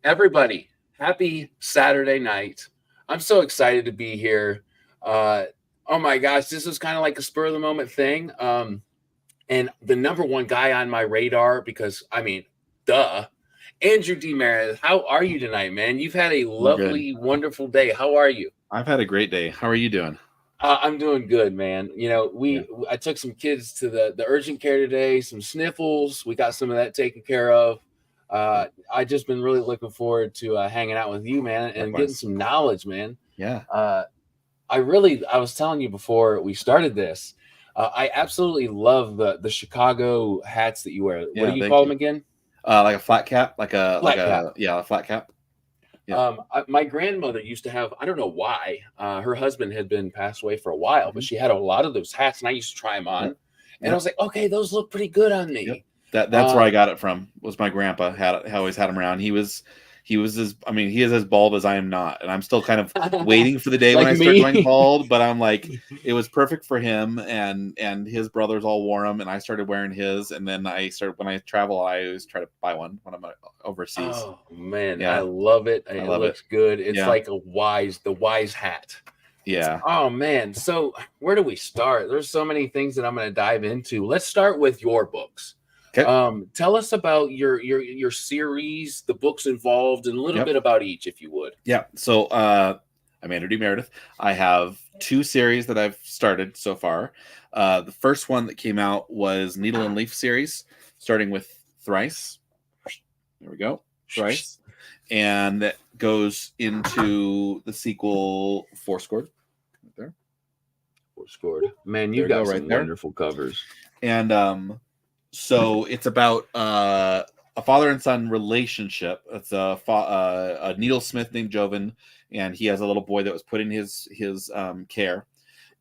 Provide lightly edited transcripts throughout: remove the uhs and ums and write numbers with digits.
Everybody, happy Saturday night. I'm so excited to be here. Oh my gosh, this is kind of like a spur of the moment thing. And the number one guy on my radar, because I mean, duh, Andrew D. Meredith, how are you tonight, man? You've had a lovely, wonderful day. How are you? I've had a great day. How are you doing? I'm doing good, man. Yeah. I took some kids to the urgent care today, some sniffles. We got some of that taken care of. I just been really looking forward to hanging out with you, man, and getting Likewise. some knowledge, man. Yeah. I was telling you before we started this, I absolutely love the Chicago hats that you wear. What Yeah. do you Thank call you. them again? Like a flat cap, Flat cap. a flat cap. Yeah. My grandmother used to have, I don't know why, her husband had been passed away for a while, but she had a lot of those hats, and I used to try them on, Yep. and I was like, okay, those look pretty good on Yep. me. That's where I got it from. Was my grandpa always had him around. He is as bald as I am not, and I'm still kind of waiting for the day Like when I start me. going bald. But I'm like, it was perfect for him, and his brothers all wore them, and I started wearing his. And then when I travel, I always try to buy one when I'm overseas. Oh man, Yeah. I love it. I It love it. looks good. It's Yeah. like the wise hat. Yeah. Oh man. So where do we start? There's so many things that I'm going to dive into. Let's start with your books. Okay. Tell us about your series, the books involved, and a little bit about each, if you would. Yeah. So I'm Andrew D. Meredith. I have 2 series that I've started so far. The first one that came out was Needle and Leaf series, starting with Thrice. There we go. Thrice. And that goes into the sequel Fourscored. Right there. Fourscored. Man, you got some wonderful covers. And so it's about a father and son relationship. It's a needlesmith named Joven, and he has a little boy that was put in his care,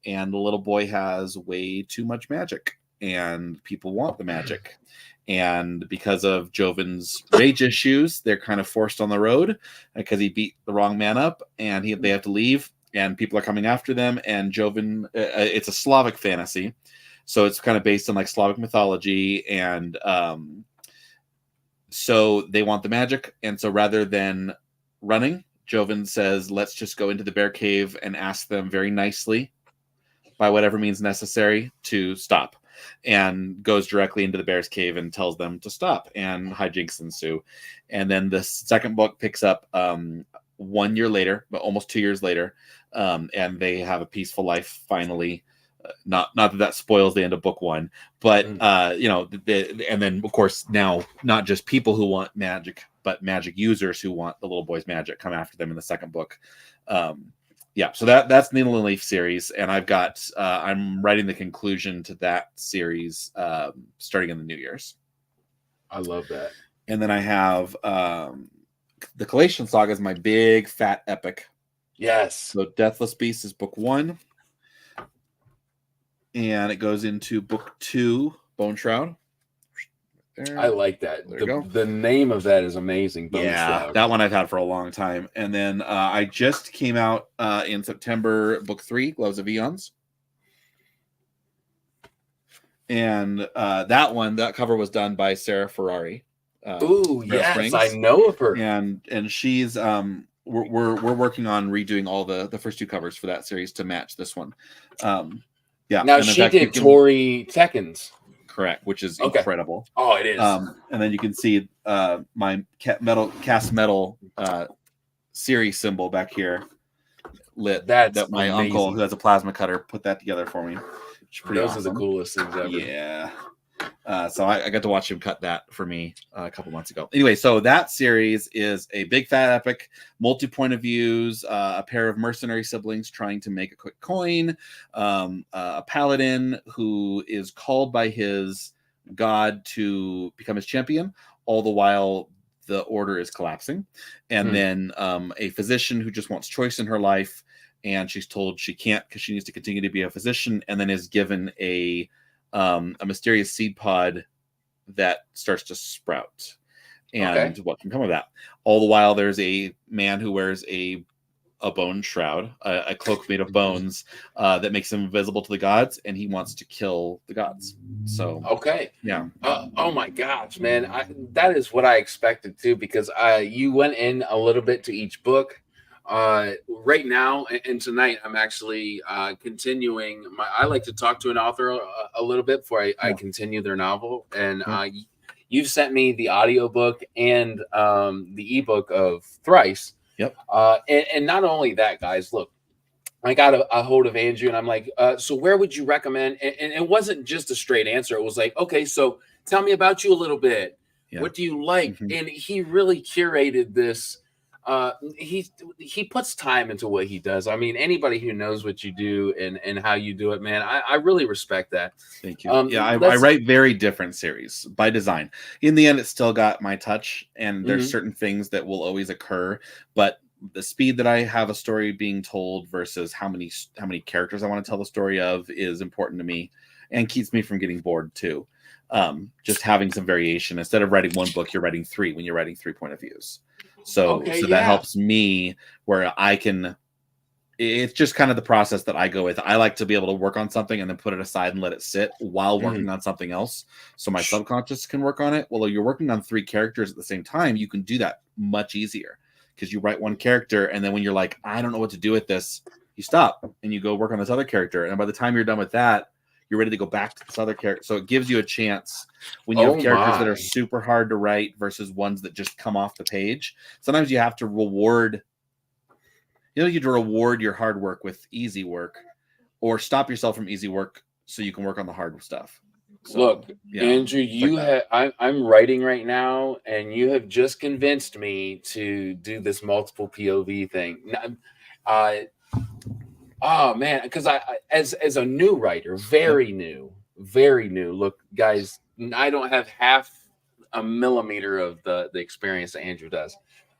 and the little boy has way too much magic, and people want the magic. And because of Joven's rage issues, they're kind of forced on the road because he beat the wrong man up, and they have to leave, and people are coming after them. And Joven, it's a Slavic fantasy, so it's kind of based on like Slavic mythology, and so they want the magic. And so rather than running, Joven says, let's just go into the bear cave and ask them very nicely, by whatever means necessary, to stop. And goes directly into the bear's cave and tells them to stop, and hijinks ensue. And then the second book picks up 1 year later, but almost 2 years later, and they have a peaceful life finally. Not that spoils the end of book 1, but and then of course now not just people who want magic, but magic users who want the little boy's magic come after them in the second book. Yeah, so that's Needle and Leaf series, and I've got I'm writing the conclusion to that series starting in the New Year's. I love that. And then I have the Collation Saga is my big fat epic. Yes. So Deathless Beast is book 1, and it goes into book 2, Bone Shroud. There. I like that. There you go. The name of that is amazing. Bone Shroud. That one I've had for a long time. And then I just came out in September, book 3, Gloves of Eons. And that cover was done by Sarah Ferrari. Ooh, yes, Springs. I know of her. And she's we're working on redoing all the first 2 covers for that series to match this one. Yeah. Now she did Tori Tekkens. Correct, which is incredible. Oh, it is. And then you can see my cast metal series symbol back here lit. That my uncle, who has a plasma cutter, put that together for me. Those are the coolest things ever. Yeah. So I got to watch him cut that for me a couple months ago. Anyway, so that series is a big fat epic, multi-point of views, a pair of mercenary siblings trying to make a quick coin, a paladin who is called by his god to become his champion, all the while the order is collapsing, and then a physician who just wants choice in her life, and she's told she can't because she needs to continue to be a physician, and then is given a mysterious seed pod that starts to sprout, and what can come of that. All the while, there's a man who wears a a bone shroud, a cloak made of bones that makes him invisible to the gods, and he wants to kill the gods. So Okay. yeah. Oh my gosh, man. That is what I expected too, because you went in a little bit to each book. Right now and tonight, I'm actually continuing. I like to talk to an author a little bit before I continue their novel. And you've sent me the audiobook and the ebook of Thrice. Yep. And not only that, guys, look, I got a hold of Andrew and I'm like, so where would you recommend? And it wasn't just a straight answer. It was like, okay, so tell me about you a little bit. Yeah. What do you like? Mm-hmm. And he really curated this. He puts time into what he does. I mean, anybody who knows what you do and how you do it, man, I really respect that. Thank you. I write very different series by design. In the end, it still got my touch, and there's certain things that will always occur, but the speed that I have a story being told versus how many characters I want to tell the story of is important to me, and keeps me from getting bored too. Just having some variation. Instead of writing one book, you're writing 3 when you're writing 3 point of views. So that helps me where I can. It's just kind of the process that I go with. I like to be able to work on something and then put it aside and let it sit while working on something else, so my subconscious can work on it. Well, you're working on 3 characters at the same time, you can do that much easier because you write one character, and then when you're like, I don't know what to do with this, you stop and you go work on this other character, and by the time you're done with that, you're ready to go back to this other character. So it gives you a chance when you have characters that are super hard to write versus ones that just come off the page. Sometimes you have to reward, you reward your hard work with easy work, or stop yourself from easy work so you can work on the hard stuff. So, look, Andrew, I'm writing right now, and you have just convinced me to do this multiple POV thing. Oh man, because I as a new writer, very new. Look, guys, I don't have half a millimeter of the experience that Andrew does.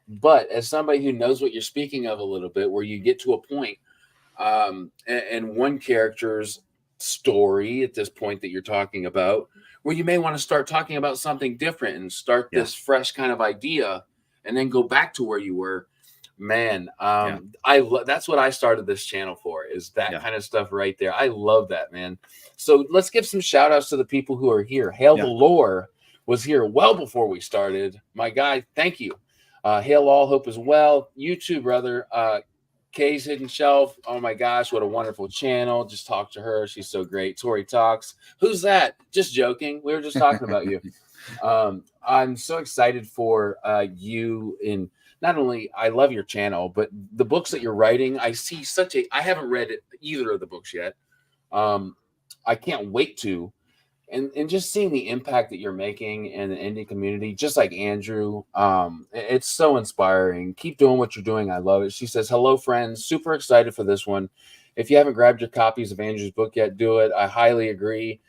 But as somebody who knows what you're speaking of a little bit, where you get to a point, and one character's story at this point that you're talking about, where you may want to start talking about something different and start this fresh kind of idea, and then go back to where you were. Man, that's what I started this channel for, is that kind of stuff right there. I love that, man. So let's give some shout outs to the people who are here. Hail the Lore was here well before we started. My guy, thank you. Hail all, hope as well. You too, brother. Kay's Hidden Shelf. Oh my gosh, what a wonderful channel. Just talk to her. She's so great. Tori Talks. Who's that? Just joking. We were just talking about you. I'm so excited for you in. Not only I love your channel, but the books that you're writing, I see I haven't read either of the books yet. I can't wait to. And just seeing the impact that you're making in the indie community, just like Andrew, it's so inspiring. Keep doing what you're doing. I love it. She says, hello, friends. Super excited for this one. If you haven't grabbed your copies of Andrew's book yet, do it. I highly agree.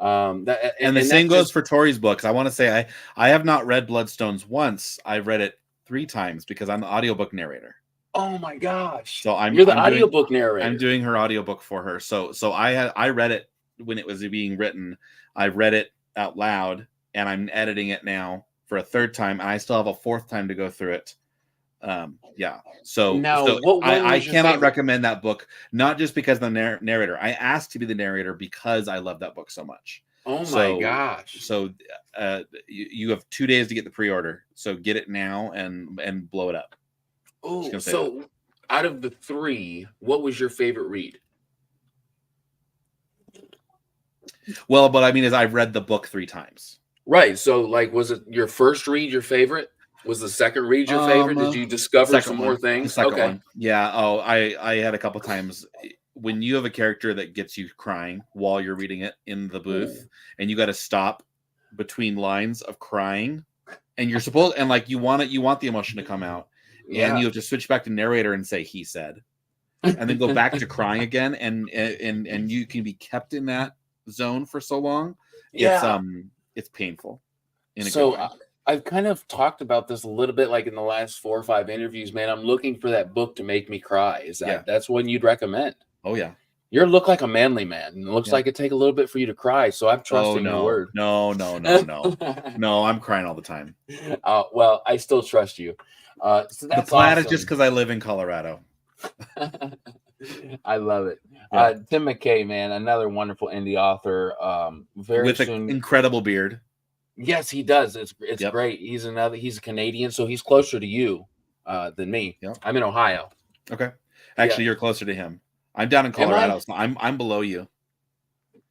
And the same goes for Tori's books. I want to say I have not read Bloodstones once. I've read it 3 times because I'm the audiobook narrator. Oh my gosh. So you're the audiobook narrator. I'm doing her audiobook for her. So I read it when it was being written. I read it out loud, and I'm editing it now for a 3rd time, and I still have a 4th time to go through it. So I cannot recommend that book, not just because of the narrator. I asked to be the narrator because I love that book so much. Oh my gosh. So you have 2 days to get the pre-order. So get it now and blow it up. Oh, so out of the 3, what was your favorite read? Well, what I mean is I've read the book 3 times. Right. So like, was it your first read your favorite? Was the second read your favorite? Did you discover some more things? The second one. Yeah. Oh, I had a couple times. When you have a character that gets you crying while you're reading it in the booth, and you got to stop between lines of crying, and you're supposed, and like you want the emotion to come out, and you have to switch back to narrator and say he said, and then go back to crying again, and you can be kept in that zone for so long. It's painful. I've kind of talked about this a little bit, like in the last 4 or 5 interviews, man. I'm looking for that book to make me cry. Is that's one you'd recommend? Oh yeah. You look like a manly man, and it looks like it take a little bit for you to cry. So I'm trusting your word. No. No, I'm crying all the time. Well, I still trust you. So that's the plan is just because I live in Colorado. I love it. Yeah. Tim McKay, man, another wonderful indie author. Very With an soon. incredible beard. Yes, he does. It's Yep. great. He's a Canadian, so he's closer to you than me. Yep. I'm in Ohio. Okay. Actually, you're closer to him. I'm down in Colorado, so I'm below you.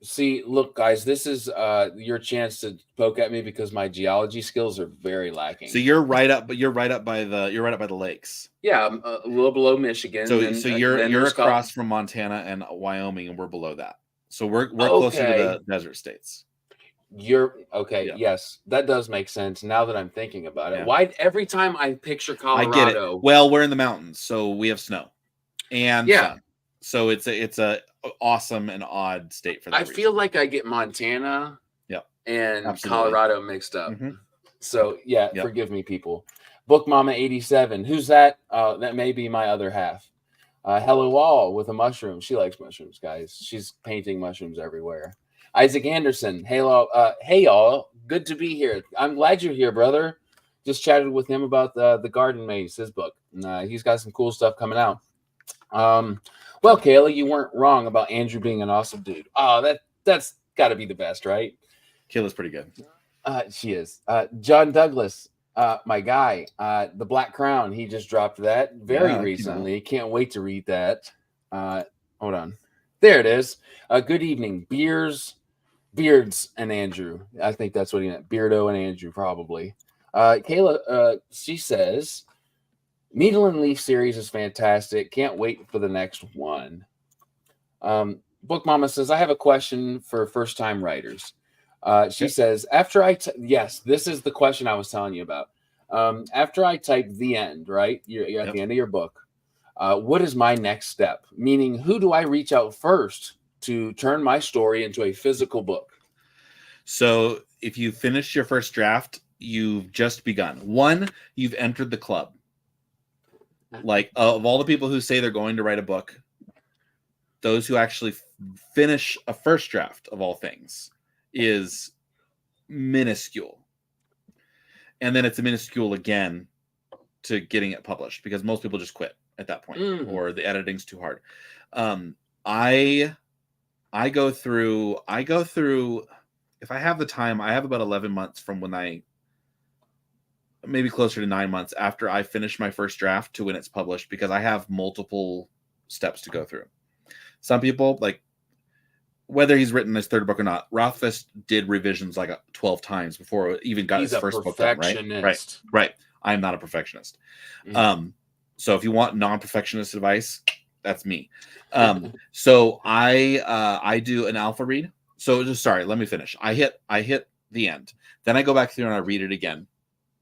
See, look, guys, this is your chance to poke at me because my geology skills are very lacking. So you're right up, but you're right up by the lakes. Yeah, I'm a little below Michigan. So you're across from Montana and Wyoming, and we're below that. So we're closer to the desert states. You're okay. Yeah. Yes, that does make sense now that I'm thinking about it. Yeah. Why every time I picture Colorado? I get it. Well, we're in the mountains, so we have snow and sun. So it's a awesome and odd state for that. I feel like I get Montana, and absolutely, Colorado mixed up. Mm-hmm. So forgive me, people. Book Mama 87. Who's that? That may be my other half. Hello all with a mushroom. She likes mushrooms, guys. She's painting mushrooms everywhere. Isaac Anderson. Hello, hey y'all. Good to be here. I'm glad you're here, brother. Just chatted with him about the Garden Maze, his book. He's got some cool stuff coming out. Well, Kayla, you weren't wrong about Andrew being an awesome dude. Oh, that's got to be the best, right? Kayla's pretty good. She is. John Douglas, my guy, The Black Crown. He just dropped that very recently. Can't wait to read that. Hold on. There it is. Good evening, Beards and Andrew. I think that's what he meant. Beardo and Andrew, probably. Kayla, she says, Needle and Leaf series is fantastic. Can't wait for the next one. Book Mama says, I have a question for first-time writers. She says, yes, this is the question I was telling you about. After I type the end, right? You're at the end of your book. What is my next step? Meaning, who do I reach out first to turn my story into a physical book? So if you finish your first draft, you've just begun. One, you've entered the club. Like, of all the people who say they're going to write a book, those who actually finish a first draft of all things is minuscule. And then it's a minuscule again to getting it published because most people just quit at that point or the editing's too hard. I go through, if I have the time, I have about 11 months from when maybe closer to 9 months after I finish my first draft to when it's published, because I have multiple steps to go through. Some people, like, whether he's written his third book or not, Rothfuss did revisions like 12 times before it even got his first book done, right? I'm not a perfectionist. So if you want non-perfectionist advice, that's me. So I do an alpha read. So let me finish. I hit the end. Then I go back through and I read it again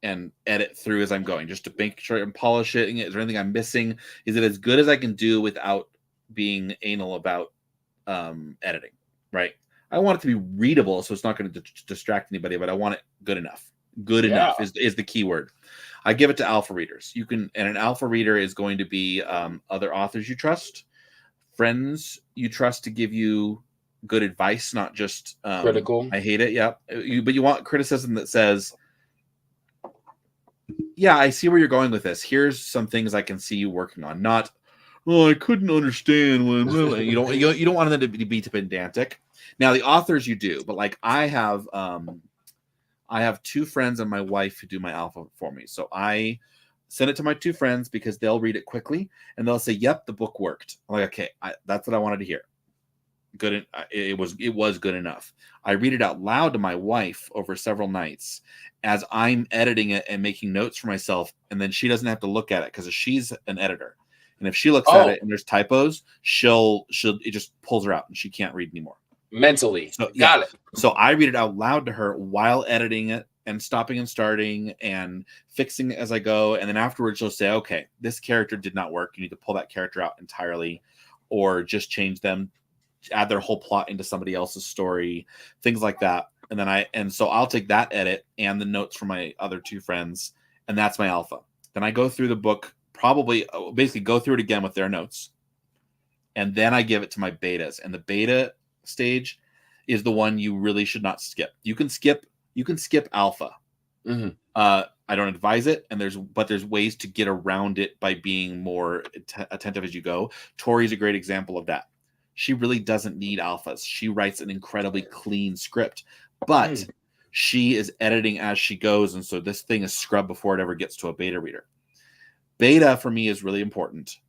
and edit through as I'm going, just to make sure I'm polishing it. Is there anything I'm missing? Is it as good as I can do without being anal about editing, right? I want it to be readable, so it's not going to distract anybody, but I want it good enough. Good enough is the key word. I give it to alpha readers. And an alpha reader is going to be other authors you trust, friends you trust to give you good advice, not just critical. I hate it. Yeah. But you want criticism that says, yeah, I see where you're going with this. Here's some things I can see you working on. Not, I couldn't understand when you don't want them to be too pedantic. Now the authors you do, but like I have 2 friends and my wife who do my alpha for me. So I send it to my 2 friends because they'll read it quickly and they'll say, "Yep, the book worked." I'm like, "Okay, that's what I wanted to hear." Good. It was good enough. I read it out loud to my wife over several nights as I'm editing it and making notes for myself, and then she doesn't have to look at it because she's an editor. And if she looks at it and there's typos, it just pulls her out and she can't read anymore. Mentally. So, got it. So I read it out loud to her while editing it and stopping and starting and fixing it as I go. And then afterwards she'll say, okay, this character did not work. You need to pull that character out entirely or just change them, add their whole plot into somebody else's story, things like that. And so I'll take that edit and the notes from my other 2 friends, and that's my alpha. Then I go through the book, basically go through it again with their notes. And then I give it to my betas. And the beta stage is the one you really should not skip. You can skip alpha. Mhm. I don't advise it, and there's ways to get around it by being more attentive as you go. Tori's a great example of that. She really doesn't need alphas. She writes an incredibly clean script, but she is editing as she goes, and so this thing is scrubbed before it ever gets to a beta reader. Beta for me is really important,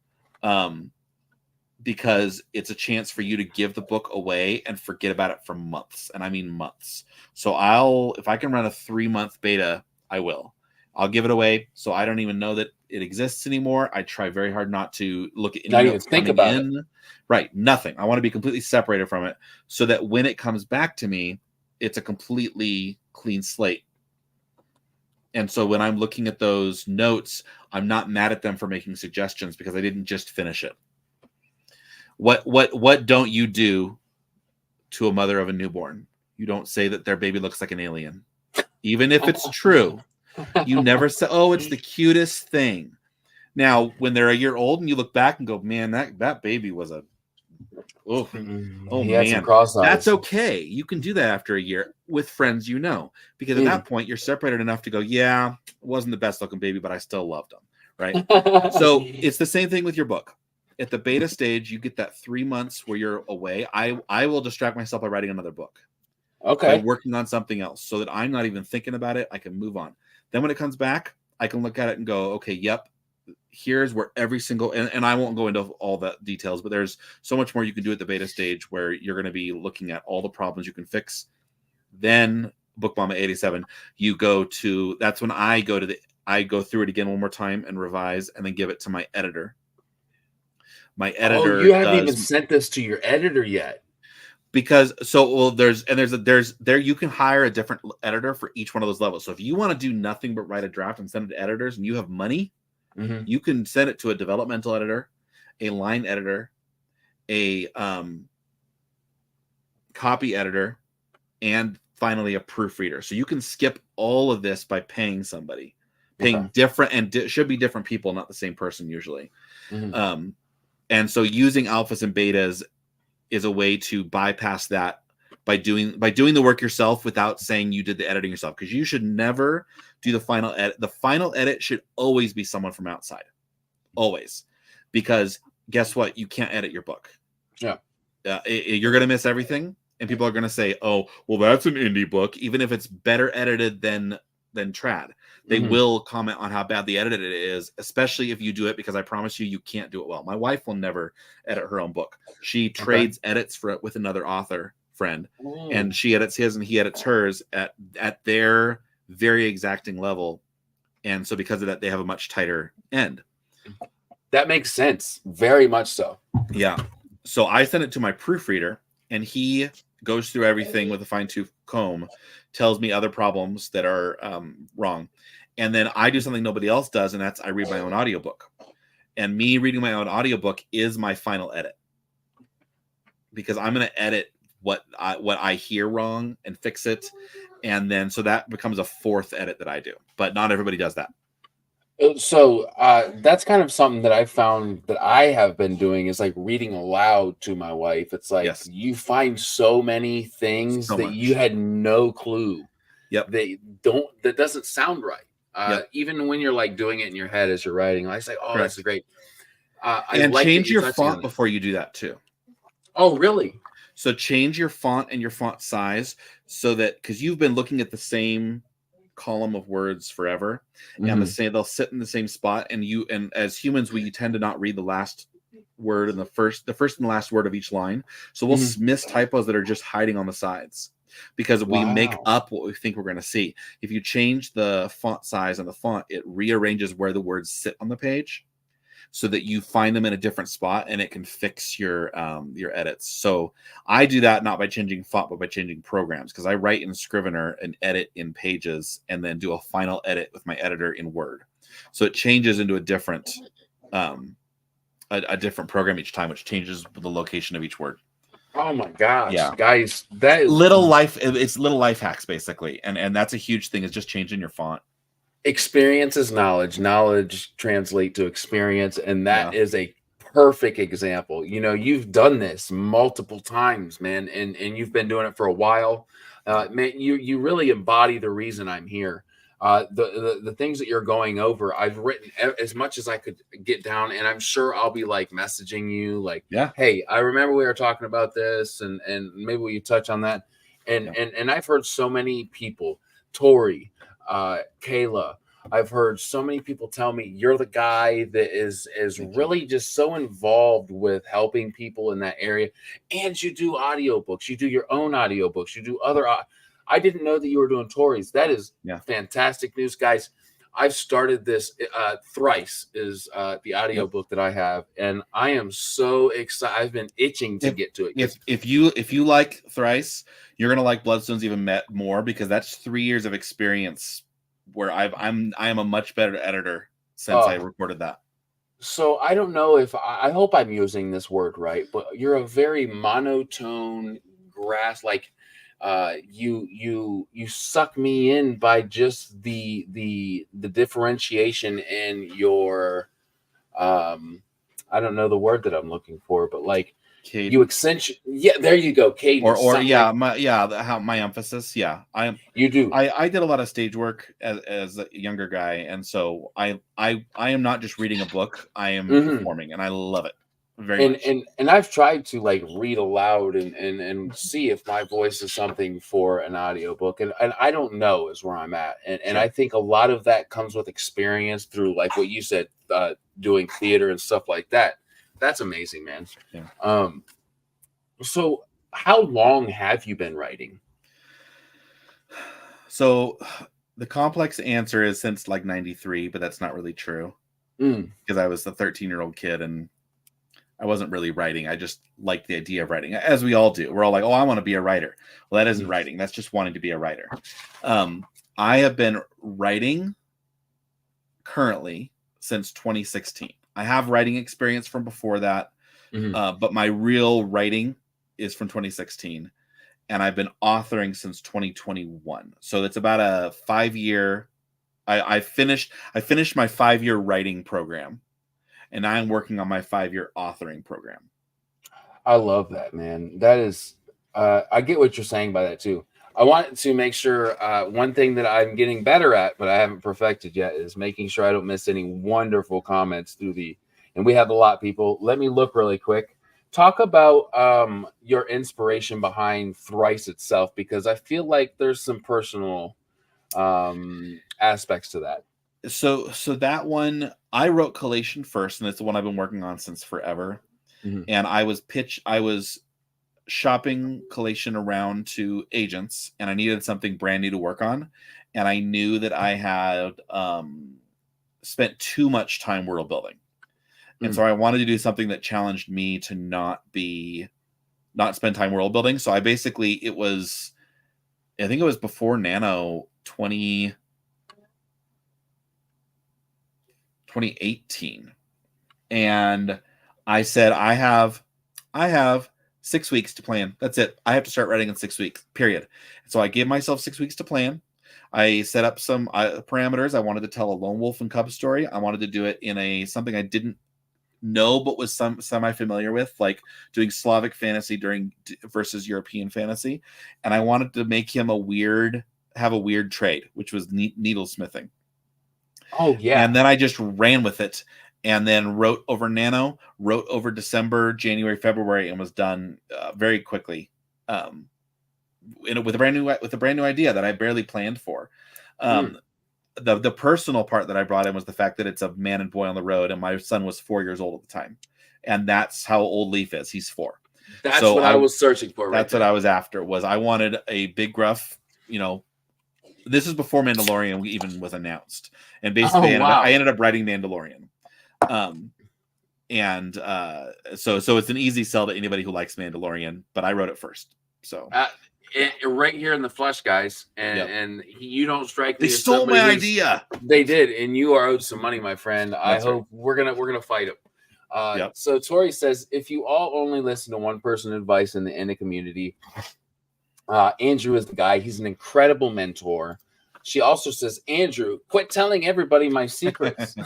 because it's a chance for you to give the book away and forget about it for months, and I mean months. So if I can run a 3-month beta, I will. I'll give it away, so I don't even know that it exists anymore. I try very hard not to look at any Not even notes think coming about in. Right, nothing. I want to be completely separated from it, so that when it comes back to me, it's a completely clean slate. And so when I'm looking at those notes, I'm not mad at them for making suggestions because I didn't just finish it. What don't you do to a mother of a newborn? You don't say that their baby looks like an alien, even if it's true. You never say, "Oh, it's the cutest thing." Now, when they're a year old and you look back and go, "Man, that baby was a oh He had some man," cross eyes. that's okay. You can do that after a year with friends, because at that point you're separated enough to go, "Yeah, it wasn't the best looking baby, but I still loved him." Right? So it's the same thing with your book. At the beta stage, you get that 3 months where you're away. I will distract myself by writing another book. Okay. By working on something else so that I'm not even thinking about it. I can move on. Then when it comes back, I can look at it and go, okay, yep, here's where every single, and I won't go into all the details, but there's so much more you can do at the beta stage where you're going to be looking at all the problems you can fix. Then Book Mama 87, that's when I go through it again one more time and revise and then give it to my editor. My editor. Oh, you haven't even sent this to your editor yet. Because you can hire a different editor for each one of those levels. So if you want to do nothing but write a draft and send it to editors and you have money, you can send it to a developmental editor, a line editor, a copy editor, and finally a proofreader. So you can skip all of this by paying somebody, different, and should be different people, not the same person usually. And so using alphas and betas is a way to bypass that by doing the work yourself without saying you did the editing yourself, because you should never do the final edit. The final edit should always be someone from outside, always, because guess what? You can't edit your book. Yeah, you're gonna miss everything, and people are gonna say, "Oh, well, that's an indie book," even if it's better edited than trad. They will comment on how bad the edited it is, especially if you do it, because I promise you can't do it well. My wife will never edit her own book. She trades edits for it with another author friend, and she edits his and he edits hers at their very exacting level. And so because of that, they have a much tighter end. That makes sense. Very much so. Yeah. So I send it to my proofreader, and he goes through everything with a fine-tooth comb, tells me other problems that are wrong. And then I do something nobody else does, and that's I read my own audiobook. And me reading my own audiobook is my final edit, because I'm going to edit what I hear wrong and fix it. And then so that becomes a fourth edit that I do. But not everybody does that. So that's kind of something that I found that I have been doing, is like reading aloud to my wife. It's like you find so many things that you had no clue. Yep. That doesn't sound right. Even when you're like doing it in your head as you're writing, I say, "Oh, that's great." And like change your font before you do that too. Oh, really? So change your font and your font size, so that, because you've been looking at the same column of words forever, and they'll sit in the same spot, and as humans we tend to not read the last word and the first and the last word of each line, so we'll miss typos that are just hiding on the sides, because we make up what we think we're going to see. If you change the font size and the font, it rearranges where the words sit on the page, so that you find them in a different spot, and it can fix your edits. So I do that not by changing font, but by changing programs, because I write in Scrivener and edit in Pages, and then do a final edit with my editor in Word. So it changes into a different different program each time, which changes the location of each word. Oh my gosh, guys, that is it's little life hacks basically, and that's a huge thing, is just changing your font. Experience is knowledge. Knowledge translate to experience, and that is a perfect example. You've done this multiple times, man, and you've been doing it for a while. Man, you really embody the reason I'm here. The things that you're going over, I've written as much as I could get down, and I'm sure I'll be like messaging you like, Yeah. hey, I remember we were talking about this, and maybe will you touch on that? And Yeah. and I've heard so many people, Tori, Kayla, I've heard so many people tell me you're the guy that is really just so involved with helping people in that area. And you do audiobooks, you do your own audiobooks, you do other I didn't know that you were doing Tori's. That is fantastic news, guys. I've started this. Thrice is the audiobook that I have, and I am so excited. I've been itching to get to it. If you like Thrice, you're gonna like Bloodstones even more, because that's 3 years of experience where I am a much better editor since I recorded that. So I don't know if I hope I'm using this word right, but you're a very monotone grass like. You suck me in by just the differentiation in your I don't know the word that I'm looking for, but like Cadence. You accentuate. Yeah, there you go, cadence. My emphasis. Yeah, you do. I did a lot of stage work as a younger guy, and so I am not just reading a book. I am performing, and I love it. And I've tried to like read aloud and see if my voice is something for an audiobook, and I don't know is where I'm at, and I think a lot of that comes with experience through like what you said, doing theater and stuff like that. That's amazing, man. Yeah. So how long have you been writing? So the complex answer is since like 93, but that's not really true, because I was a 13-year-old kid and I wasn't really writing. I just liked the idea of writing, as we all do. We're all like, oh, I want to be a writer. Well, that isn't writing. That's just wanting to be a writer. I have been writing currently since 2016. I have writing experience from before that, but my real writing is from 2016. And I've been authoring since 2021. So it's about a 5-year. I finished my 5-year writing program. And I'm working on my 5-year authoring program. I love that, man. That is, I get what you're saying by that too. I want to make sure one thing that I'm getting better at, but I haven't perfected yet, is making sure I don't miss any wonderful comments and we have a lot, people. Let me look really quick. Talk about your inspiration behind Thrice itself, because I feel like there's some personal aspects to that. So that one, I wrote Collation first, and it's the one I've been working on since forever. And I was shopping Collation around to agents, and I needed something brand new to work on. And I knew that I had spent too much time world building. And so I wanted to do something that challenged me to not spend time world building. So I basically, I think it was before Nano 2018. And I said, I have 6 weeks to plan. That's it. I have to start writing in 6 weeks, period. So I gave myself 6 weeks to plan. I set up some parameters. I wanted to tell a lone wolf and cub story. I wanted to do it in something I didn't know, but was semi-familiar with, like doing Slavic fantasy versus European fantasy. And I wanted to make him have a weird trade, which was needlesmithing. Oh, yeah. And then I just ran with it, and then wrote over Nano, wrote over December, January, February, and was done very quickly. With a brand new idea that I barely planned for. The personal part that I brought in was the fact that it's a man and boy on the road, and my son was 4 years old at the time, and that's how old Leaf is. He's 4. That's what I was searching for. That's what I was after. I wanted a big gruff, This is before Mandalorian even was announced, and basically I ended up writing Mandalorian, so it's an easy sell to anybody who likes Mandalorian. But I wrote it first, so right here in the flesh, guys, and you don't strike me. They stole my idea. They did, and you are owed some money, my friend. I hope we're gonna fight them. So Tori says, if you all only listen to one person advice in the Inna community, Andrew is the guy. He's an incredible mentor. She also says, Andrew, quit telling everybody my secrets.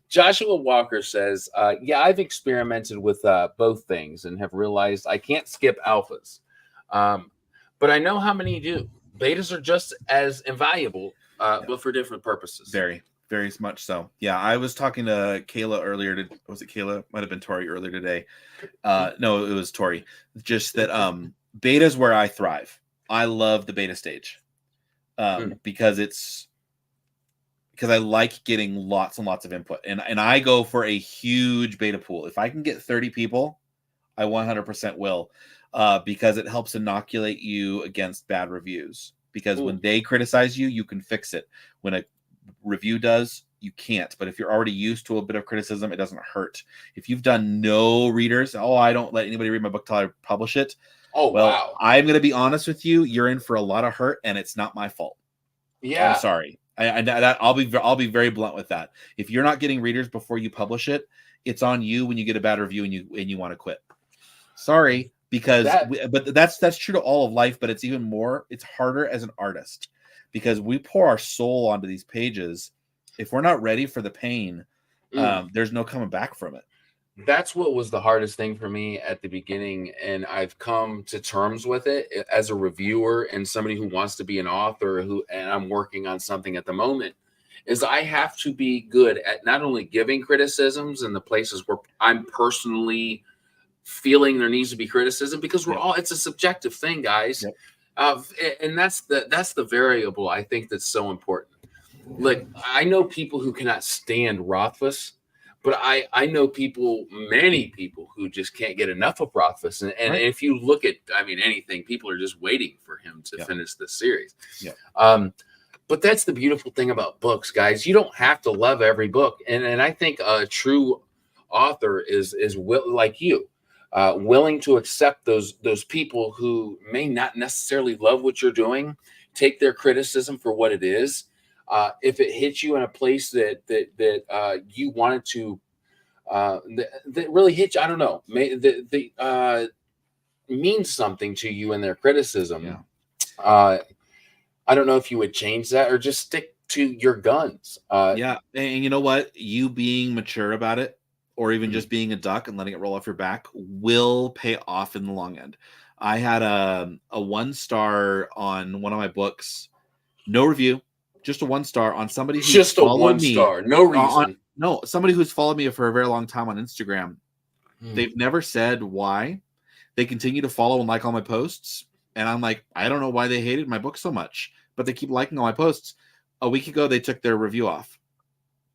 Joshua Walker says, yeah, I've experimented with both things and have realized I can't skip alphas. But I know how many do. Betas are just as invaluable. Yeah. but for different purposes. Very, very much so. Yeah, I was talking to Kayla earlier. Was it Kayla? Might have been Tori earlier today. No, it was Tori. Just that beta is where I thrive. I love the beta stage because I like getting lots and lots of input, and I go for a huge beta pool. If I can get 30 people, I 100% will, because it helps inoculate you against bad reviews. Because when they criticize you, you can fix it. When a review does, you can't. But if you're already used to a bit of criticism, it doesn't hurt. If you've done no readers, I don't let anybody read my book till I publish it. Oh, well, wow. I'm going to be honest with you. You're in for a lot of hurt, and it's not my fault. Yeah, I'm sorry. I'll be very blunt with that. If you're not getting readers before you publish it, it's on you when you get a bad review and you want to quit. Sorry, because but that's true to all of life. But it's harder as an artist, because we pour our soul onto these pages. If we're not ready for the pain, there's no coming back from it. That's what was the hardest thing for me at the beginning, and I've come to terms with it as a reviewer and somebody who wants to be an author and I'm working on something at the moment, is I have to be good at not only giving criticisms in the places where I'm personally feeling there needs to be criticism, because it's a subjective thing, guys. And that's the variable I think that's so important. Like, I know people who cannot stand Rothfuss, but I know many people who just can't get enough of Rothfuss. And if you look at, anything, people are just waiting for him to finish this series. But that's the beautiful thing about books, guys. You don't have to love every book. And I think a true author is like you, willing to accept those people who may not necessarily love what you're doing, take their criticism for what it is. If it hits you in a place that you wanted to, that really hit you, I don't know, means something to you in their criticism. I don't know if you would change that or just stick to your guns. And you know what? You being mature about it, or even just being a duck and letting it roll off your back, will pay off in the long end. I had a 1-star on one of my books, no review. Just a 1-star on somebody who's just a 1-star, no reason. Somebody who's followed me for a very long time on Instagram. They've never said why. They continue to follow and like all my posts, and I'm like, I don't know why they hated my book so much, but they keep liking all my posts. A week ago, they took their review off.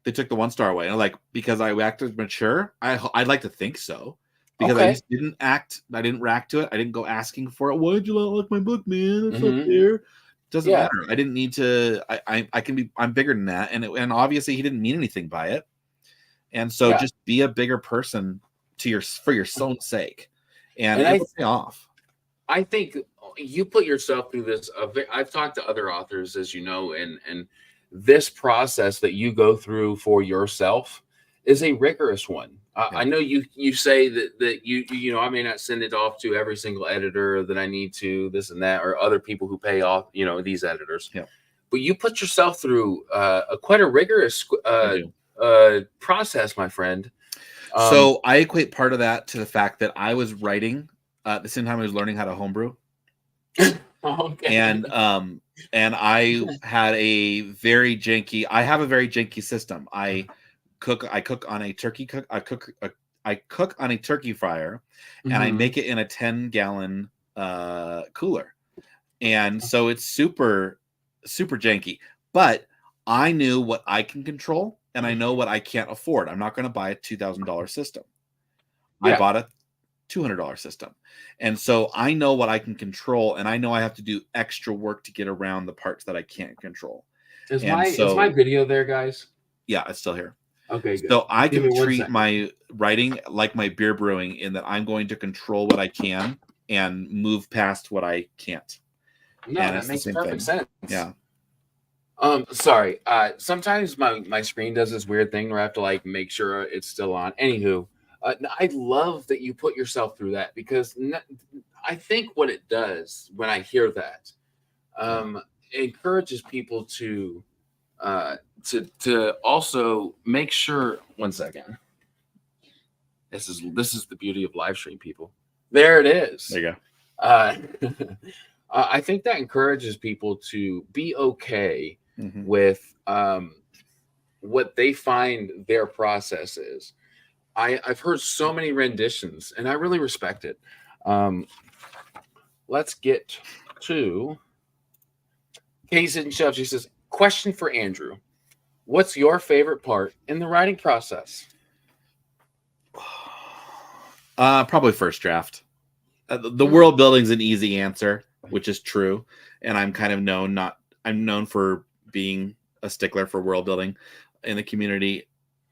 They took the 1-star away, and I'm like, because I acted mature. I'd like to think so, because I just didn't act. I didn't react to it. I didn't go asking for it. Why did you not like my book, man? It's not fair. Doesn't matter. I didn't need to. I'm bigger than that, and obviously he didn't mean anything by it. And so just be a bigger person for your own sake, and it'll pay off. I think you put yourself through this. I've talked to other authors, as you know, and this process that you go through for yourself is a rigorous one. I know you say that you I may not send it off to every single editor that I need to, this and that, or other people who pay off, these editors. But you put yourself through quite a rigorous process, my friend. So I equate part of that to the fact that I was writing at the same time I was learning how to homebrew. And I had a very janky system. I cook on a turkey fryer, and I make it in a 10-gallon cooler. And so it's super, super janky. But I knew what I can control, and I know what I can't afford. I'm not going to buy a $2,000 system. I bought a $200 system. And so I know what I can control, and I know I have to do extra work to get around the parts that I can't control. Is my video there, guys? Yeah, it's still here. Okay, good. So I can treat my writing like my beer brewing, in that I'm going to control what I can and move past what I can't. No, that makes perfect sense. Yeah. Sorry. Sometimes my screen does this weird thing where I have to make sure it's still on. Anywho, I love that you put yourself through that, because I think what it does when I hear that, it encourages people to also make sure. One second. This is the beauty of live stream, people. There it is. There you go. I think that encourages people to be okay with what they find their process is. I've heard so many renditions, and I really respect it. Let's get to Case and Shove. She says, question for Andrew. What's your favorite part in the writing process? Probably first draft. The world building's an easy answer, which is true. And I'm kind of I'm known for being a stickler for world building in the community.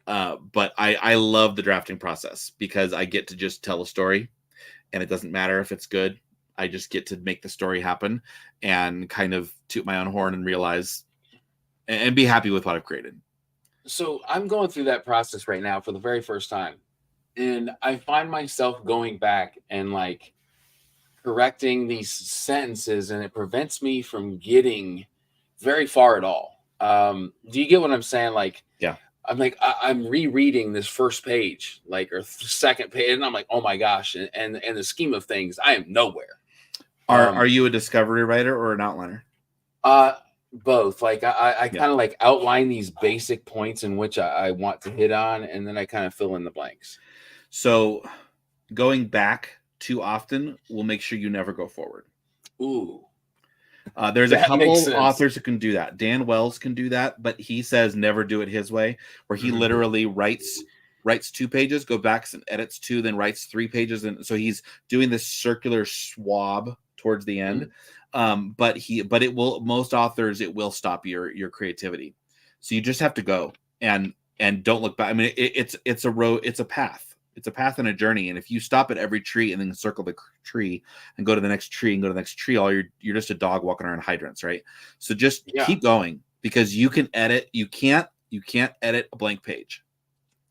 But I love the drafting process because I get to just tell a story, and it doesn't matter if it's good. I just get to make the story happen and kind of toot my own horn and realize and be happy with what I've created. So I'm going through that process right now for the very first time. And I find myself going back and like correcting these sentences, and it prevents me from getting very far at all. Do you get what I'm saying? Like, yeah. I'm like, I'm rereading this first page, like, or second page, and I'm like, oh my gosh. And in the scheme of things, I am nowhere. Are you a discovery writer or an outliner? Both. Like I kind of like outline these basic points in which I want to hit on, and then I kind of fill in the blanks. So going back too often will make sure you never go forward. Ooh. There's a couple authors who can do that. Dan Wells can do that, but he says never do it his way, where he literally writes 2 pages, go back and edits 2, then writes 3 pages. And so he's doing this circular swab towards the end. But it will, most authors, it will stop your creativity. So you just have to go and don't look back. I mean, it's a road, it's a path. It's a path and a journey. And if you stop at every tree and then circle the tree and go to the next tree and go to the next tree, you're just a dog walking around hydrants, right? So just keep going, because you can edit. You can't edit a blank page.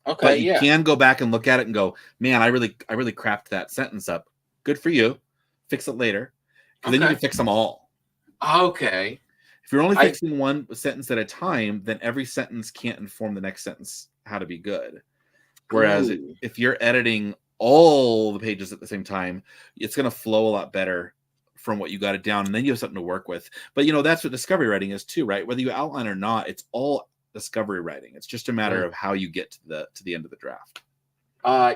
Okay. But you can go back and look at it and go, man, I really crapped that sentence up. Good for you. Fix it later. And then you can fix them all. Okay. If you're only fixing one sentence at a time, then every sentence can't inform the next sentence how to be good. Whereas if you're editing all the pages at the same time, it's going to flow a lot better from what you got it down, and then you have something to work with. But that's what discovery writing is too, right? Whether you outline or not, it's all discovery writing. It's just a matter of how you get to the end of the draft. I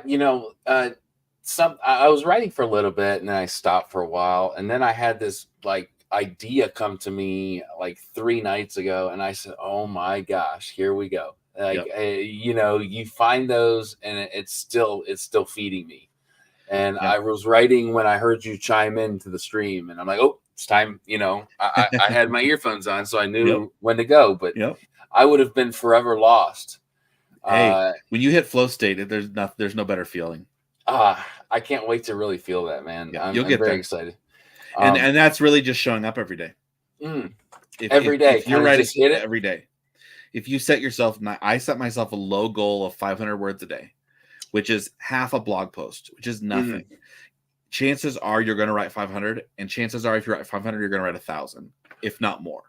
was writing for a little bit, and then I stopped for a while, and then I had this like idea come to me like 3 nights ago, and I said, oh my gosh, here we go. Like, you find those, and it's still feeding me. And I was writing when I heard you chime into the stream, and I'm like, oh, it's time. I had my earphones on, so I knew when to go, but I would have been forever lost. Hey, when you hit flow state, there's no better feeling. I can't wait to really feel that, man. I'm very excited. And that's really just showing up every day. Every day. If you're writing every day. If you set yourself, I set myself a low goal of 500 words a day, which is half a blog post, which is nothing. Chances are you're going to write 500, and chances are if you write 500, you're going to write 1,000, if not more.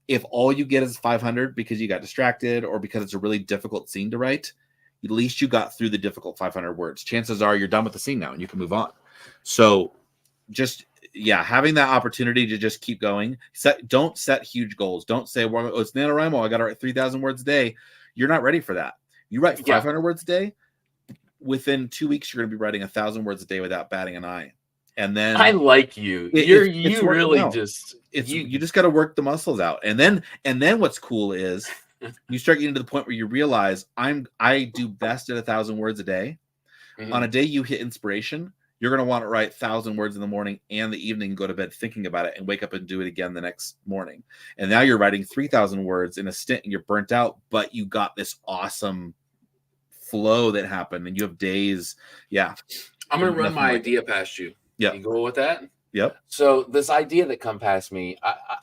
If all you get is 500 because you got distracted or because it's a really difficult scene to write, at least you got through the difficult 500 words. Chances are you're done with the scene now and you can move on. So just having that opportunity to just keep going. Don't set huge goals. Don't say, well, it's NaNoWriMo, I got to write 3,000 words a day. You're not ready for that. You write 500 words a day. Within 2 weeks, you're going to be writing 1,000 words a day without batting an eye. And then I like you. You just got to work the muscles out. And then what's cool is you start getting to the point where you realize I do best at 1,000 words a day. On a day you hit inspiration, you're going to want to write 1,000 words in the morning and the evening, go to bed thinking about it, and wake up and do it again the next morning. And now you're writing 3,000 words in a stint, and you're burnt out, but you got this awesome flow that happened, and you have days. I'm going to run my idea past you. Yeah. You go with that? Yep. So this idea that come past me,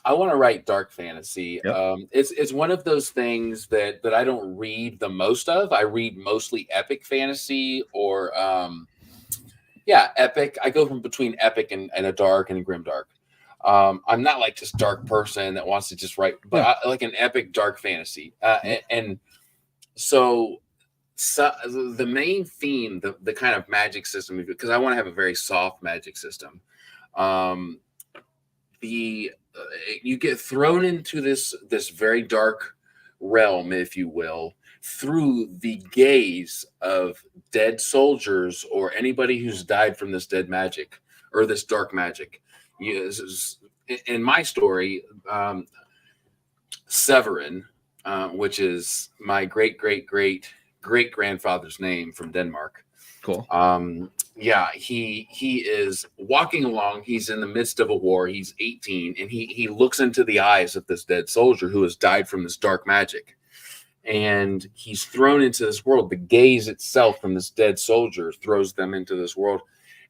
I want to write dark fantasy. Yep. It's one of those things that I don't read the most of. I read mostly epic fantasy or epic. I go from between epic and a dark and a grimdark. I'm not like this dark person that wants to just write, but I like an epic dark fantasy. And so the main theme, the kind of magic system, because I want to have a very soft magic system. The you get thrown into this very dark realm, if you will, through the gaze of dead soldiers or anybody who's died from this dead magic or this dark magic. In my story, Severin, which is my great grandfather's name from Denmark. Cool. Yeah, he is walking along. He's in the midst of a war. He's 18, and he looks into the eyes of this dead soldier who has died from this dark magic. And he's thrown into this world. The gaze itself from this dead soldier throws them into this world.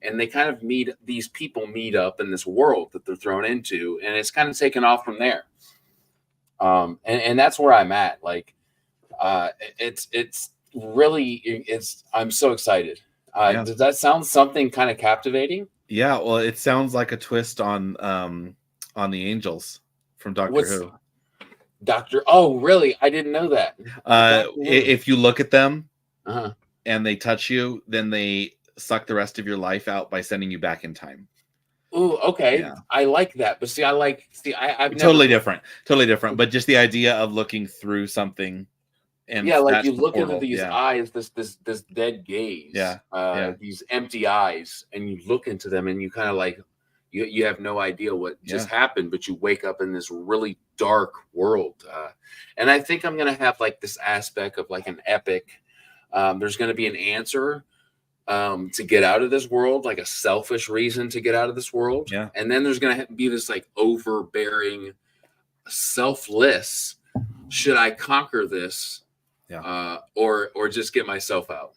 And they kind of these people meet up in this world that they're thrown into, and it's kind of taken off from there. And that's where I'm at. Like, it's really, I'm so excited. Does that sound something kind of captivating? Yeah, well, it sounds like a twist on the Angels from Doctor Who. Oh, really? I didn't know that. If you look at them and they touch you, then they suck the rest of your life out by sending you back in time. Ooh, okay. Yeah. I like that. But see, I've totally different. But just the idea of looking through something. And yeah, like you look into these eyes, this dead gaze, these empty eyes, and you look into them, and you kind of like you have no idea what just happened, but you wake up in this really dark world. And I think I'm gonna have like this aspect of like an epic. There's gonna be an answer to get out of this world, like a selfish reason to get out of this world. Yeah, and then there's gonna be this like overbearing, selfless. Should I conquer this? Or just get myself out.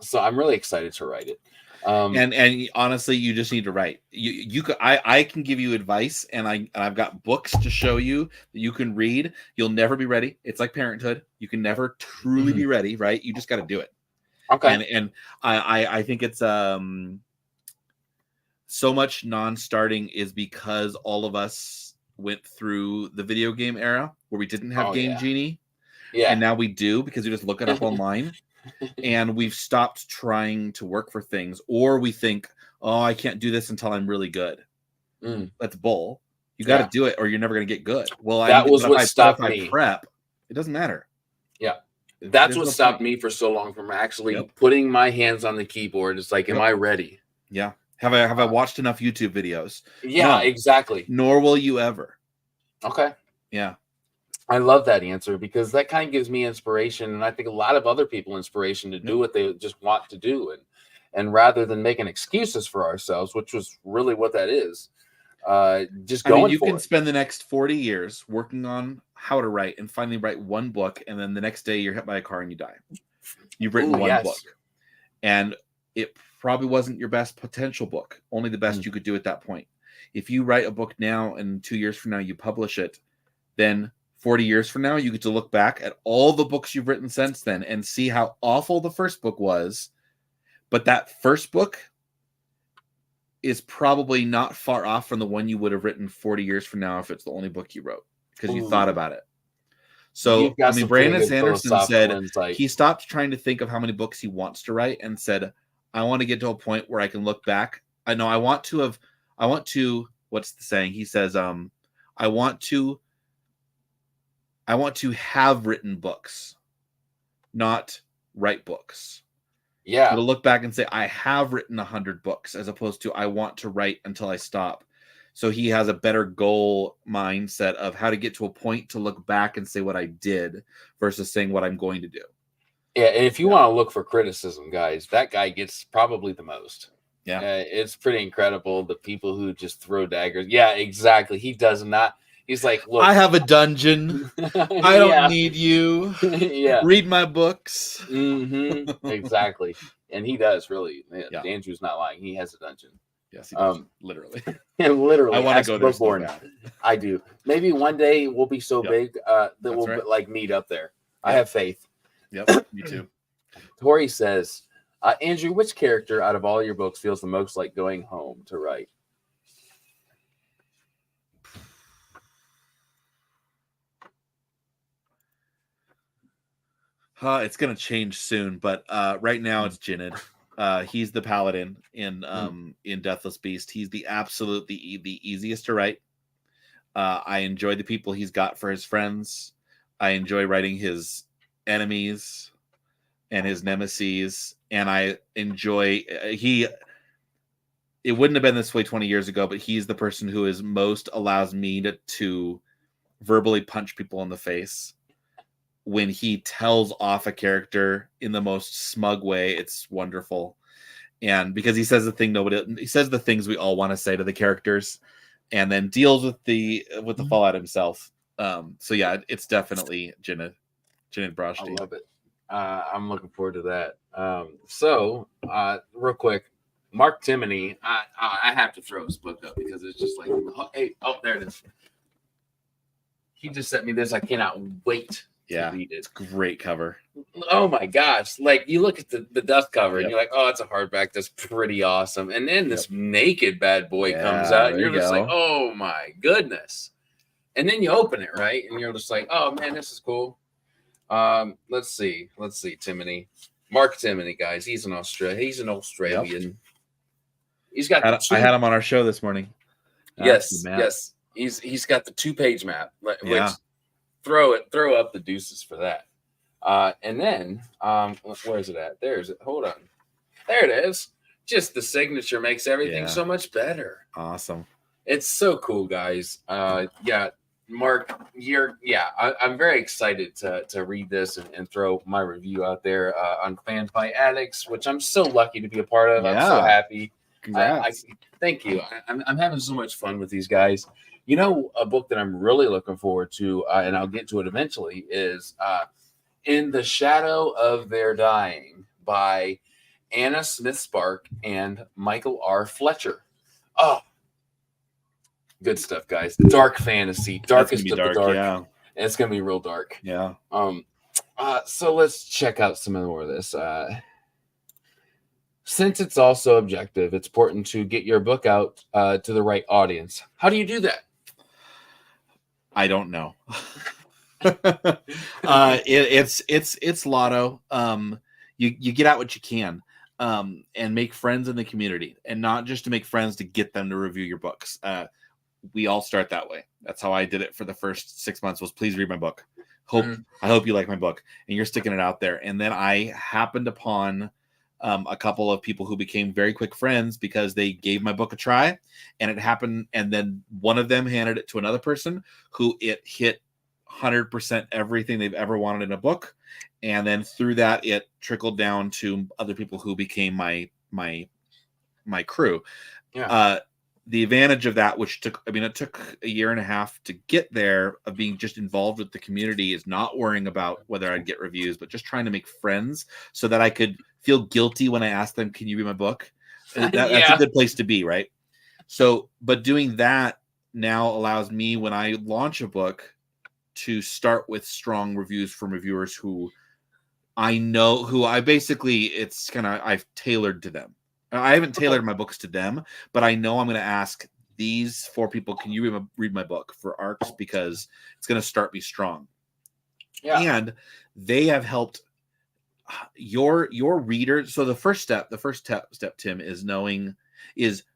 So I'm really excited to write it. And honestly, you just need to write. I can give you advice, and I've got books to show you that you can read. You'll never be ready. It's like parenthood. You can never truly be ready, right? You just got to do it. Okay. And I think it's so much non-starting is because all of us went through the video game era where we didn't have Game Genie. Yeah. And now we do because we just look it up online, and we've stopped trying to work for things, or we think, oh, I can't do this until I'm really good. That's bull. You got to do it, or you're never going to get good. Well, that was what stopped me. Prep, it doesn't matter. Yeah, that's what stopped me for so long from actually putting my hands on the keyboard. It's like, am I ready? Yeah. Have I watched enough YouTube videos? Yeah, no, exactly. Nor will you ever. Okay. Yeah. I love that answer because that kind of gives me inspiration, and I think a lot of other people inspiration to do what they just want to do, and rather than making excuses for ourselves, which was really what that is, just going. You can spend the next 40 years working on how to write and finally write one book, and then the next day you're hit by a car and you die. You've written one book, and it probably wasn't your best potential book, only the best you could do at that point. If you write a book now and 2 years from now you publish it, then 40 years from now, you get to look back at all the books you've written since then and see how awful the first book was. But that first book is probably not far off from the one you would have written 40 years from now if it's the only book you wrote because you thought about it. So, I mean, Brandon Sanderson said he stopped trying to think of how many books he wants to write and said, I want to get to a point where I can look back. I know I want to, what's the saying? He says, I want to have written books, not write books. Yeah. To look back and say, I have written 100 books as opposed to I want to write until I stop. So he has a better goal mindset of how to get to a point to look back and say what I did versus saying what I'm going to do. Yeah. And if you want to look for criticism, guys, that guy gets probably the most. Yeah. It's pretty incredible. The people who just throw daggers. Yeah, exactly. He does not. He's like, look, I have a dungeon. I don't need you. Read my books. Exactly. And he does really. Yeah. Andrew's not lying. He has a dungeon. Yes, he does. Literally. And literally. I want to go there so bad. I do. Maybe one day we'll be so big that we'll like meet up there. I have faith. Yep, me too. Tori says, Andrew, which character out of all your books feels the most like going home to write? It's going to change soon, but right now it's Jinnid. He's the paladin in Deathless Beast. He's the easiest to write. I enjoy the people he's got for his friends. I enjoy writing his enemies and his nemesis, and I enjoy it wouldn't have been this way 20 years ago, but he's the person who is most allows me to verbally punch people in the face when he tells off a character in the most smug way. It's wonderful. And because he says he says the things we all want to say to the characters, and then deals with the fallout himself. So yeah, it's definitely Jin and Brashti. I love it. I'm looking forward to that. So real quick, Mark Timoney, I have to throw his book up because it's just like, there it is. He just sent me this. I cannot wait to read it. It's a great cover. Oh my gosh. Like you look at the dust cover and you're like, oh, it's a hardback. That's pretty awesome. And then this naked bad boy comes out and you're just like, oh my goodness. And then you open it, right? And you're just like, oh man, this is cool. Let's see, Timoney. Mark Timoney, guys. He's an Australian. Yep. He's got I had him on our show this morning. Yes. He's got the 2-page map, which throw up the deuces for that. And then where is it at? Hold on. There it is. Just the signature makes everything so much better. Awesome. It's so cool, guys. Mark, I'm very excited to read this and throw my review out there on Fan Fight Addicts, which I'm so lucky to be a part of. I'm so happy. Thank you. I'm having so much fun with these guys. You know, a book that I'm really looking forward to, and I'll get to it eventually, is In the Shadow of Their Dying by Anna Smith Spark and Michael R. Fletcher. Oh, good stuff, guys. Dark fantasy, darkest of the dark. Yeah. And it's gonna be real dark. Yeah. So let's check out some more of this. Since it's also objective, it's important to get your book out to the right audience. How do you do that? I don't know. It's lotto. You get out what you can, and make friends in the community, and not just to make friends to get them to review your books. We all start that way. That's how I did it for the first 6 months, was please read my book. I hope you like my book, and you're sticking it out there. And then I happened upon a couple of people who became very quick friends because they gave my book a try, and it happened. And then one of them handed it to another person who it hit 100% everything they've ever wanted in a book. And then through that, it trickled down to other people who became my crew. Yeah. The advantage of that, which it took a year and a half to get there, of being just involved with the community, is not worrying about whether I'd get reviews, but just trying to make friends so that I could feel guilty when I asked them, can you read my book? That's a good place to be, right? So, but doing that now allows me, when I launch a book, to start with strong reviews from reviewers who I know, I've tailored to them. I haven't tailored my books to them, but I know I'm going to ask these 4 people, can you read my book for arcs, because it's going to start me strong. Yeah. And they have helped your readers. So the first step, Tim, is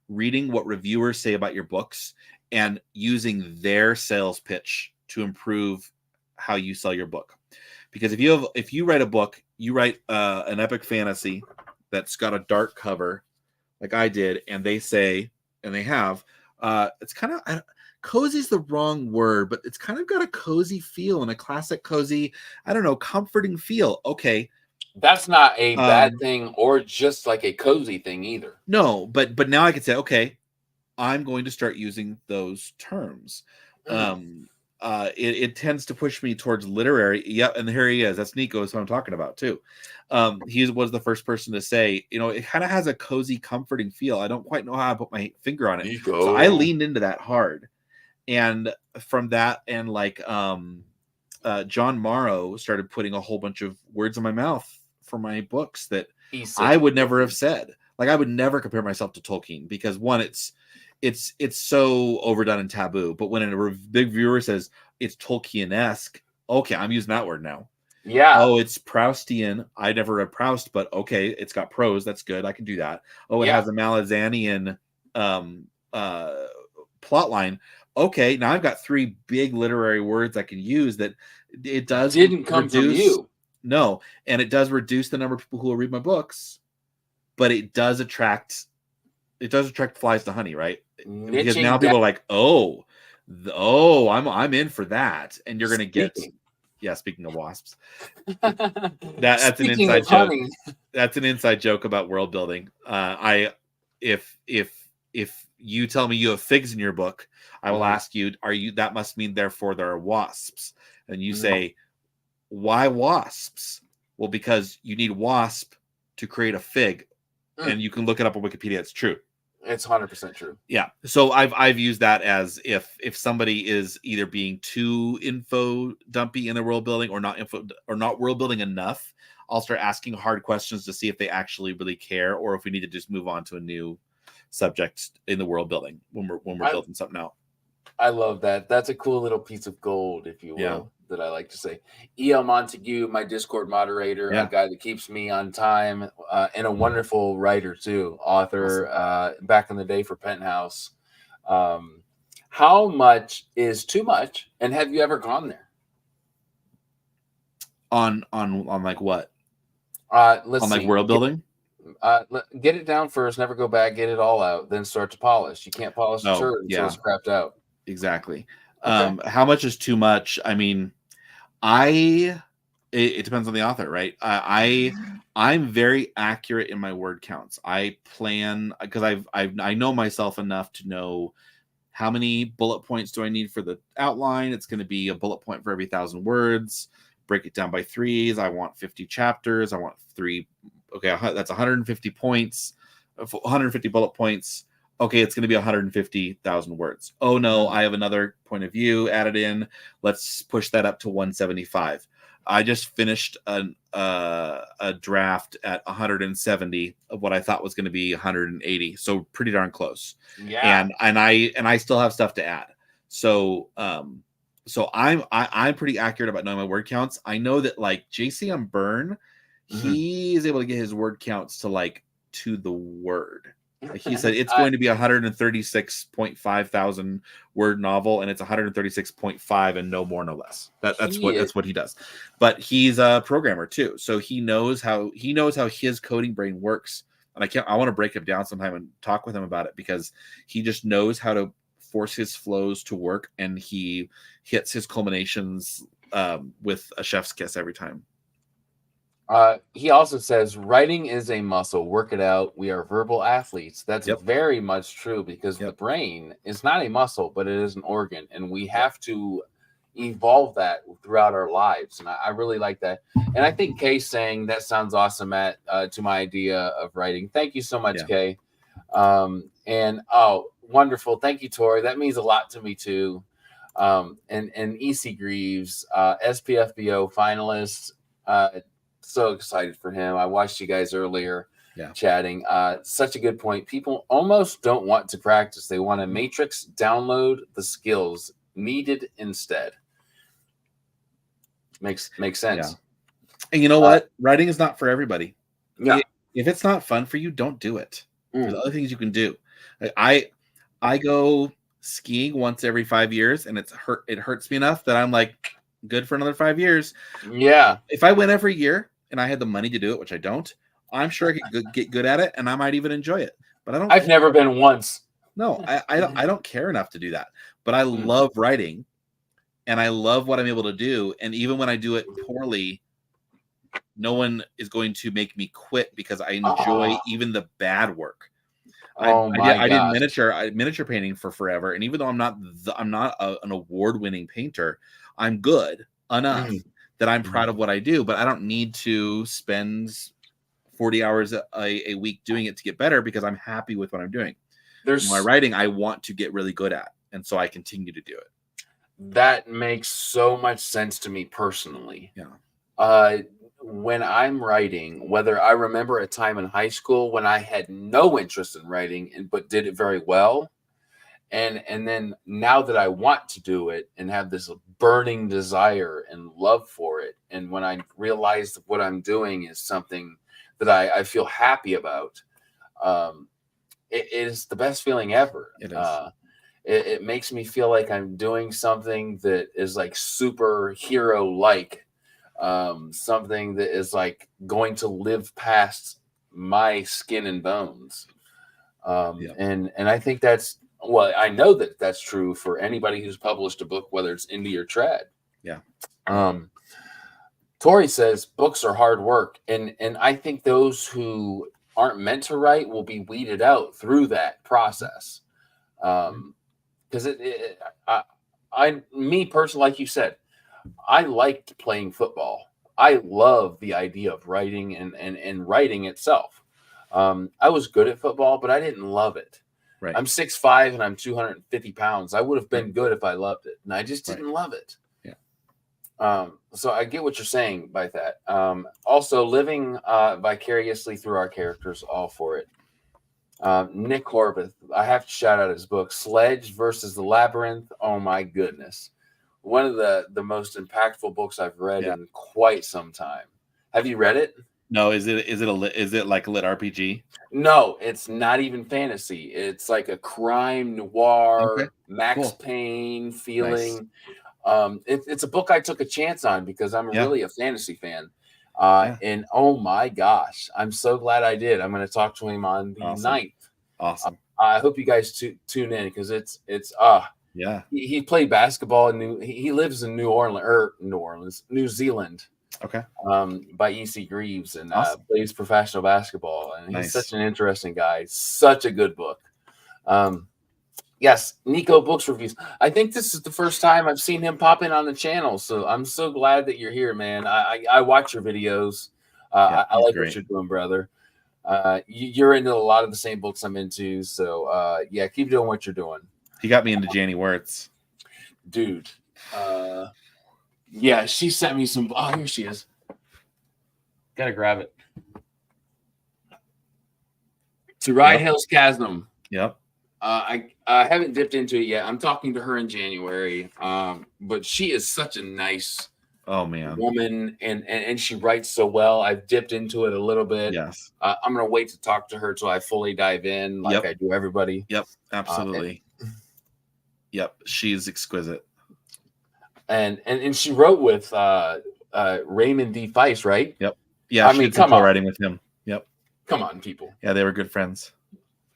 reading what reviewers say about your books and using their sales pitch to improve how you sell your book. Because if you write a book, you write an epic fantasy that's got a dark cover like I did, and they say, and they have, it's kind of, cozy is the wrong word, but it's kind of got a cozy feel and a classic cozy, comforting feel. Okay. That's not a bad thing or just like a cozy thing either. No, but now I can say, okay, I'm going to start using those terms. It tends to push me towards literary. Yep, and here he is. That's Nico, is what I'm talking about too. He was the first person to say, it kind of has a cozy, comforting feel. I don't quite know how to put my finger on it. Nico. So I leaned into that hard. And from that, and John Morrow started putting a whole bunch of words in my mouth for my books that I would never have said. Like, I would never compare myself to Tolkien, because one, it's so overdone and taboo. But when a big viewer says it's Tolkien-esque, okay, I'm using that word now. Yeah. Oh, it's Proustian. I never read Proust, but okay, it's got prose. That's good. I can do that. Oh, it has a Malazanian plot line. okay, now I've got 3 big literary words I can use that it does Didn't come from reduce. you. No, and it does reduce the number of people who will read my books, but it does attract flies to honey, right? Because now people are like, oh, I'm in for that, and you're going to get. Yeah, speaking of wasps, that's an inside joke. That's an inside joke about world building. If you tell me you have figs in your book, I will ask you, are you? That must mean therefore there are wasps, and you say, why wasps? Well, because you need wasp to create a fig, and you can look it up on Wikipedia. It's true. It's 100% true. Yeah. So I've used that as if somebody is either being too info dumpy in the world building or not world building enough, I'll start asking hard questions to see if they actually really care or if we need to just move on to a new subject in the world building when we're building something out. I love that. That's a cool little piece of gold, if you will, that I like to say. E.L. Montague, my Discord moderator, a guy that keeps me on time, and a wonderful writer too, author, back in the day for Penthouse. How much is too much? And have you ever gone there? On like what? Let's see. Like world building? Get it down first, never go back, get it all out, then start to polish. You can't polish a turd until it's crapped out. Exactly. Okay. How much is too much? I mean, it depends on the author, right? I'm very accurate in my word counts. I plan because I know myself enough to know how many bullet points do I need for the outline. It's going to be a bullet point for every 1,000 words. Break it down by 3s. I want 50 chapters. I want 3. Okay, that's 150 points, 150 bullet points. Okay, it's going to be 150,000 words. Oh no, I have another point of view added in. Let's push that up to 175. I just finished a draft at 170 of what I thought was going to be 180. So pretty darn close. Yeah. And I still have stuff to add. So I'm pretty accurate about knowing my word counts. I know that like JCM Burn, he is able to get his word counts to like to the word. Like he said, it's going to be 136.5 thousand word novel, and it's 136.5 and no more, no less. That's what he does. But he's a programmer too, so he knows how his coding brain works. And I want to break him down sometime and talk with him about it because he just knows how to force his flows to work, and he hits his culminations with a chef's kiss every time. He also says writing is a muscle. Work it out. We are verbal athletes. That's very much true because the brain is not a muscle, but it is an organ, and we have to evolve that throughout our lives. And I really like that. And I think Kay saying that sounds awesome, Matt, to my idea of writing. Thank you so much, Kay. And wonderful. Thank you, Tori. That means a lot to me too. And EC Greaves, SPFBO finalist. So excited for him. I watched you guys earlier chatting. Such a good point. People almost don't want to practice. They want to matrix download the skills needed instead. Makes sense. Yeah. And you know what? Writing is not for everybody. Yeah. If it's not fun for you, don't do it. There's other things you can do. I go skiing once every 5 years, and it hurts me enough that I'm like, good for another 5 years. Yeah. If I went every year and I had the money to do it, which I don't, I'm sure I could get good at it, and I might even enjoy it. But I've never been once. No, I don't care enough to do that. But I love writing, and I love what I'm able to do. And even when I do it poorly, no one is going to make me quit because I enjoy even the bad work. I did miniature painting for forever, and even though I'm not an award-winning painter, I'm good enough that I'm proud of what I do. But I don't need to spend 40 hours a week doing it to get better because I'm happy with what I'm doing. My writing, I want to get really good at, and so I continue to do it. That makes so much sense to me personally. Yeah. When I'm writing, whether I remember a time in high school when I had no interest in writing but did it very well, and then now that I want to do it and have this burning desire and love for it, and when I realize that what I'm doing is something that I feel happy about, it is the best feeling ever. It is. It makes me feel like I'm doing something that is like superhero like, something that is like going to live past my skin and bones. Yeah. And I think that's, well, I know that that's true for anybody who's published a book, whether it's indie or trad. Yeah. Tori says books are hard work, and I think those who aren't meant to write will be weeded out through that process. Because me personally, like you said, I liked playing football. I love the idea of writing and writing itself. I was good at football, but I didn't love it. Right. I'm 6'5" and I'm 250 pounds. I would have been good if I loved it, and I just didn't love it. Yeah. So I get what you're saying by that. Also, living vicariously through our characters, all for it. Nick Horvath, I have to shout out his book, Sledge versus the Labyrinth. Oh my goodness. One of the most impactful books I've read in quite some time. Have you read it? No, is it like a lit RPG? No, it's not even fantasy. It's like a crime noir, Max Payne feeling. Nice. It's a book I took a chance on because I'm really a fantasy fan. And oh my gosh, I'm so glad I did. I'm going to talk to him on the 9th. Awesome. I hope you guys tune in because it's he played basketball in he lives in New Zealand. Okay. By EC Greaves and plays professional basketball, and he's such an interesting guy. Such a good book. Yes, Nico Books Reviews. I think this is the first time I've seen him pop in on the channel, so I'm so glad that you're here, man. I watch your videos. I like what you're doing, brother. You're into a lot of the same books I'm into, so keep doing what you're doing. He got me into Janie Wirtz. Dude. Yeah, she sent me some. Oh, here she is. Gotta grab it. To Ride Hell's Chasm. Yep. I haven't dipped into it yet. I'm talking to her in January. But she is such a nice woman, and she writes so well. I've dipped into it a little bit. Yes. I'm gonna wait to talk to her till I fully dive in, like I do everybody. Yep, absolutely. Yep, she's exquisite. And she wrote with Raymond D. Feist, right? Yep. Yeah, I mean, come on, writing with him. Yep. Come on, people. Yeah, they were good friends.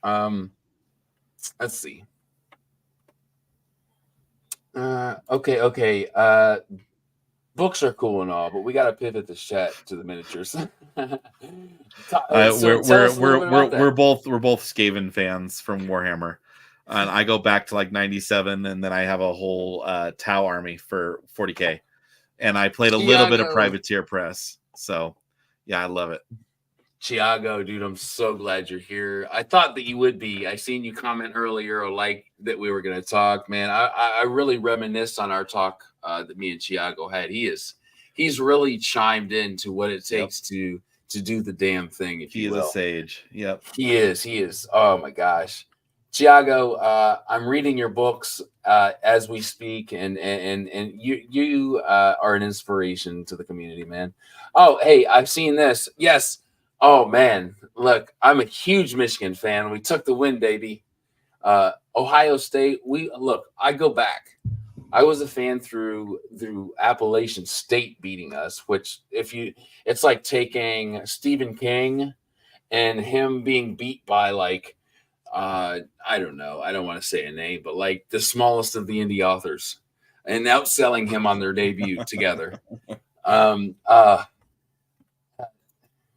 Let's see. Okay. Books are cool and all, but we got to pivot the chat to the miniatures. We're both Skaven fans from Warhammer. And I go back to like 97, and then I have a whole Tau army for 40K. And I played a little bit of Privateer Press. So, yeah, I love it. Chiago, dude, I'm so glad you're here. I thought that you would be. I seen you comment earlier, or like that we were going to talk, man. I really reminisced on our talk that me and Chiago had. He's really chimed into what it takes to do the damn thing. If he is a sage. Yep. He is. Oh my gosh. Chiago, I'm reading your books as we speak, and you are an inspiration to the community, man. Oh, hey, I've seen this. Yes. Oh man, look, I'm a huge Michigan fan. We took the win, baby. Ohio State. I go back. I was a fan through Appalachian State beating us, which it's like taking Stephen King and him being beat by like I don't know. I don't want to say a name, but like the smallest of the indie authors, and outselling him on their debut together.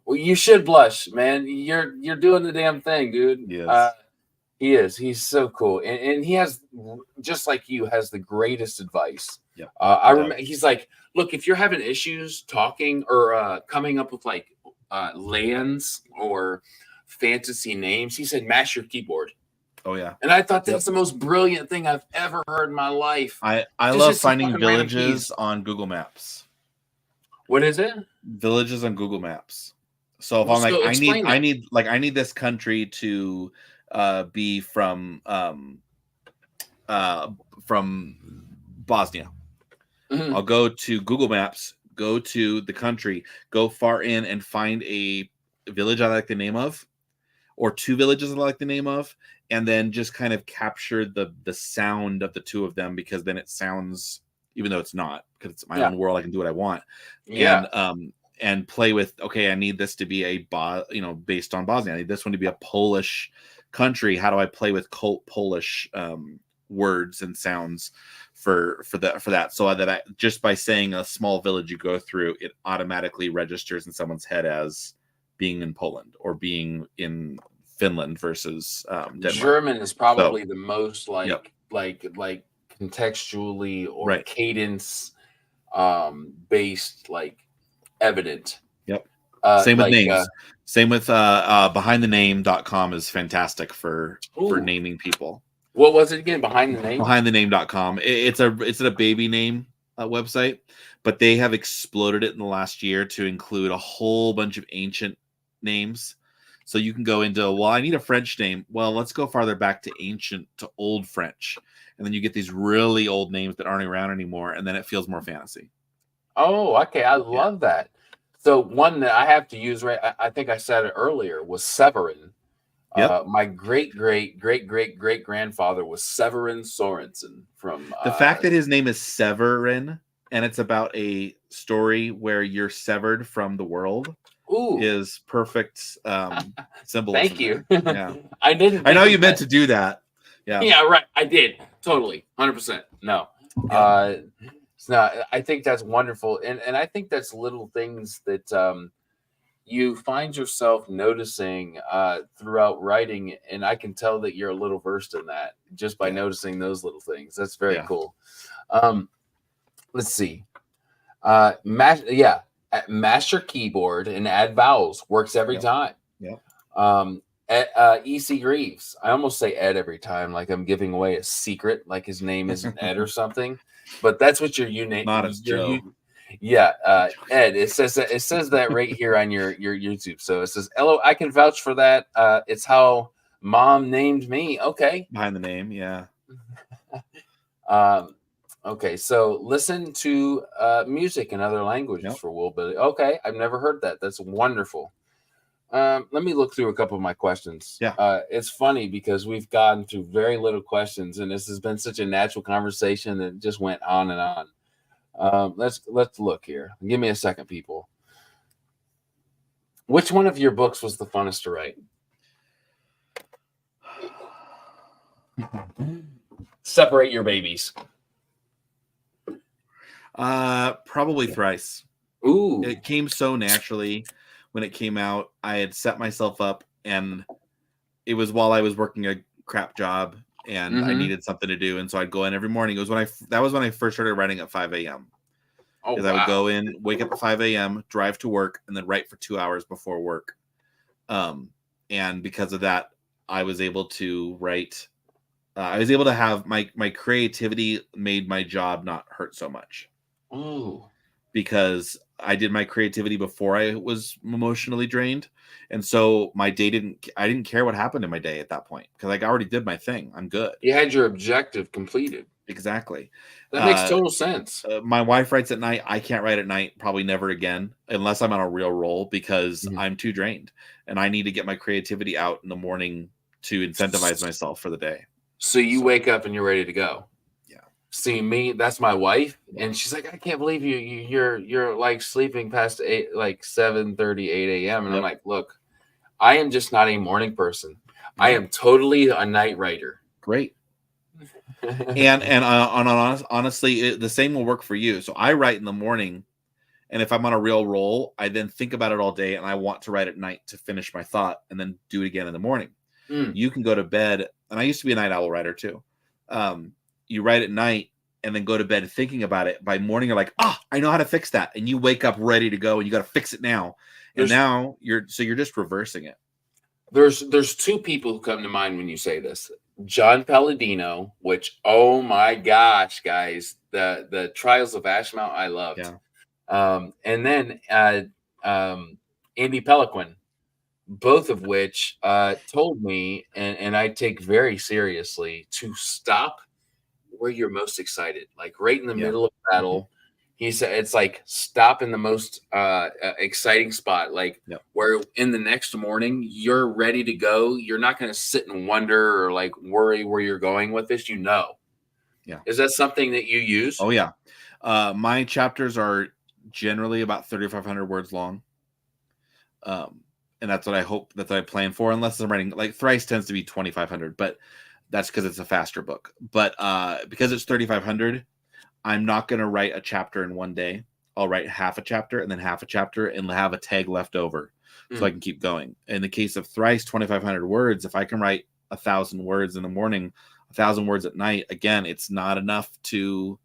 Well, you should blush, man. You're doing the damn thing, dude. Yes. He is. He's so cool, and he has, just like you, has the greatest advice. Yeah. I remember he's like, look, if you're having issues talking or coming up with like lands or fantasy names, he said, mash your keyboard. Oh yeah. And I thought that's the most brilliant thing I've ever heard in my life. I love finding villages on Google Maps. What is it? Villages on Google Maps. So if I'm like, I need this country to be from Bosnia. Mm-hmm. I'll go to Google Maps, go to the country, go far in and find a village I like the name of, or 2 villages I like the name of, and then just kind of capture the sound of the 2 of them, because then it sounds, even though it's not, because it's my own world, I can do what I want. And play with, okay, I need this to be based on Bosnia. I need this one to be a Polish country. How do I play with Polish words and sounds for that? So that just by saying a small village you go through, it automatically registers in someone's head as being in Poland or being in Finland versus Denmark. German is probably the most like contextually or cadence based, like evident. Same with names. Same with behindthename.com is fantastic for naming people. What was it again? Behind the name? Behindthename.com. It's a baby name website, but they have exploded it in the last year to include a whole bunch of ancient names. So you can go into, well, I need a French name. Well, let's go farther back to ancient, to old French. And then you get these really old names that aren't around anymore. And then it feels more fantasy. Oh, okay. I love that. So one that I have to use, right? I think I said it earlier, was Severin. My great grandfather was Severin Sorensen from. The fact that his name is Severin and it's about a story where you're severed from the world is perfect symbolism. Thank you. Yeah. I know you meant to do that. Yeah. Yeah, right. I did. Totally. 100%. No. It's not. I think that's wonderful. And I think that's little things that you find yourself noticing throughout writing. And I can tell that you're a little versed in that just by noticing those little things. That's very cool. Let's see. Master keyboard and add vowels works every time. EC Greaves. I almost say Ed every time, like I'm giving away a secret, like his name isn't Ed or something. But that's what your name. Not as Joe. Ed. It says that right here on your YouTube. So it says, "Hello, I can vouch for that. It's how Mom named me." Okay. Behind the name, yeah. Okay, so listen to music in other languages for Will Billy. Okay, I've never heard that. That's wonderful. Let me look through a couple of my questions. It's funny because we've gotten through very little questions, and this has been such a natural conversation that just went on and on. Let's look here. Give me a second, people. Which one of your books was the funnest to write? Separate your babies. Probably Thrice. Ooh. It came so naturally when it came out. I had set myself up, and it was while I was working a crap job, and I needed something to do, and so I'd go in every morning. That was when I first started writing at 5 a.m. Because I would go in, wake up at 5 a.m., drive to work, and then write for 2 hours before work. And because of that, I was able to write. I was able to have my creativity made my job not hurt so much. Ooh. Because I did my creativity before I was emotionally drained. And so my day I didn't care what happened in my day at that point, because I already did my thing. I'm good. You had your objective completed. Exactly. That makes total sense. My wife writes at night. I can't write at night, probably never again, unless I'm on a real roll, because I'm too drained and I need to get my creativity out in the morning to incentivize myself for the day. So you wake up and you're ready to go. See me, that's my wife, and she's like, I can't believe you're like sleeping past 7:30, 8 a.m. And I'm like, look, I am just not a morning person. I am totally a night writer. Great. and honestly, the same will work for you. So I write in the morning, and if I'm on a real roll, I then think about it all day, and I want to write at night to finish my thought and then do it again in the morning. You can go to bed, and I used to be a night owl writer too. You write at night and then go to bed thinking about it. By morning, you're like, I know how to fix that. And you wake up ready to go, and you got to fix it now. And now you're just reversing it. There's two people who come to mind when you say this. John Palladino, which, oh my gosh, guys, the Trials of Ashmount, I loved. And then Andy Peliquin, both of which told me, and I take very seriously, to stop where you're most excited, like right in the middle of battle, he said it's like stop in the most exciting spot, like Yep. where in the next morning you're ready to go. You're not going to sit and wonder or like worry where you're going with this. Yeah. Is that something that you use? Oh yeah. My chapters are generally about 3,500 words long. And that's what I hope, that's what I plan for, unless I'm writing, like Thrice tends to be 2,500, but that's because it's a faster book. But because it's 3,500, I'm not going to write a chapter in one day. I'll write half a chapter and then half a chapter and have a tag left over so I can keep going. In the case of Thrice, 2,500 words, if I can write 1,000 words in the morning, 1,000 words at night, again, it's not enough to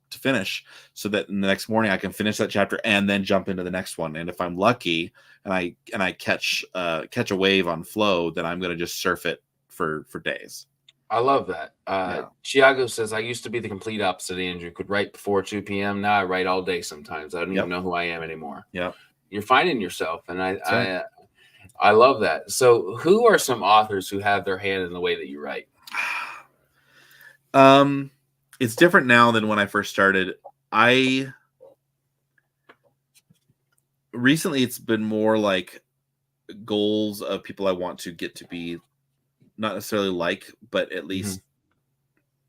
finish, so that in the next morning I can finish that chapter and then jump into the next one. And if I'm lucky and I catch a wave on flow, then I'm going to just surf it for days. I love that. Chiago says, I used to be the complete opposite of Andrew. Could write before 2 p.m. Now I write all day sometimes. I don't even know who I am anymore. Yeah. You're finding yourself. And I love that. So who are some authors who have their hand in the way that you write? It's different now than when I first started. Recently it's been more like goals of people I want to get to be, not necessarily like, but at least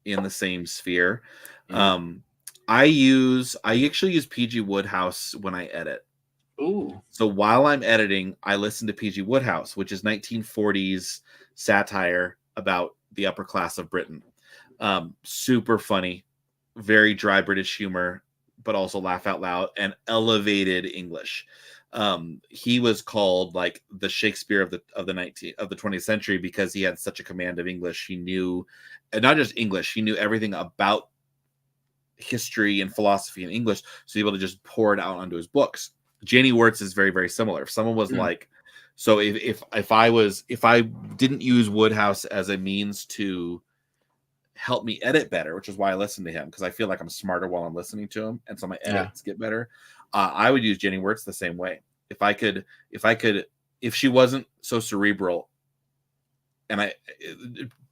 in the same sphere. I actually use PG Wodehouse when I edit. Ooh. So while I'm editing, I listen to PG Wodehouse, which is 1940s satire about the upper class of Britain. Super funny, very dry British humor, but also laugh out loud and elevated English. He was called like the Shakespeare of the 20th century because he had such a command of English. He knew, and not just English, he knew everything about history and philosophy in English, so he was able to just pour it out onto his books. Janie Wirtz is very, very similar. If someone was like, so if I didn't use Wodehouse as a means to help me edit better, which is why I listen to him, because I feel like I'm smarter while I'm listening to him, and so my edits get better. I would use Jenny Wirtz the same way. If she wasn't so cerebral, and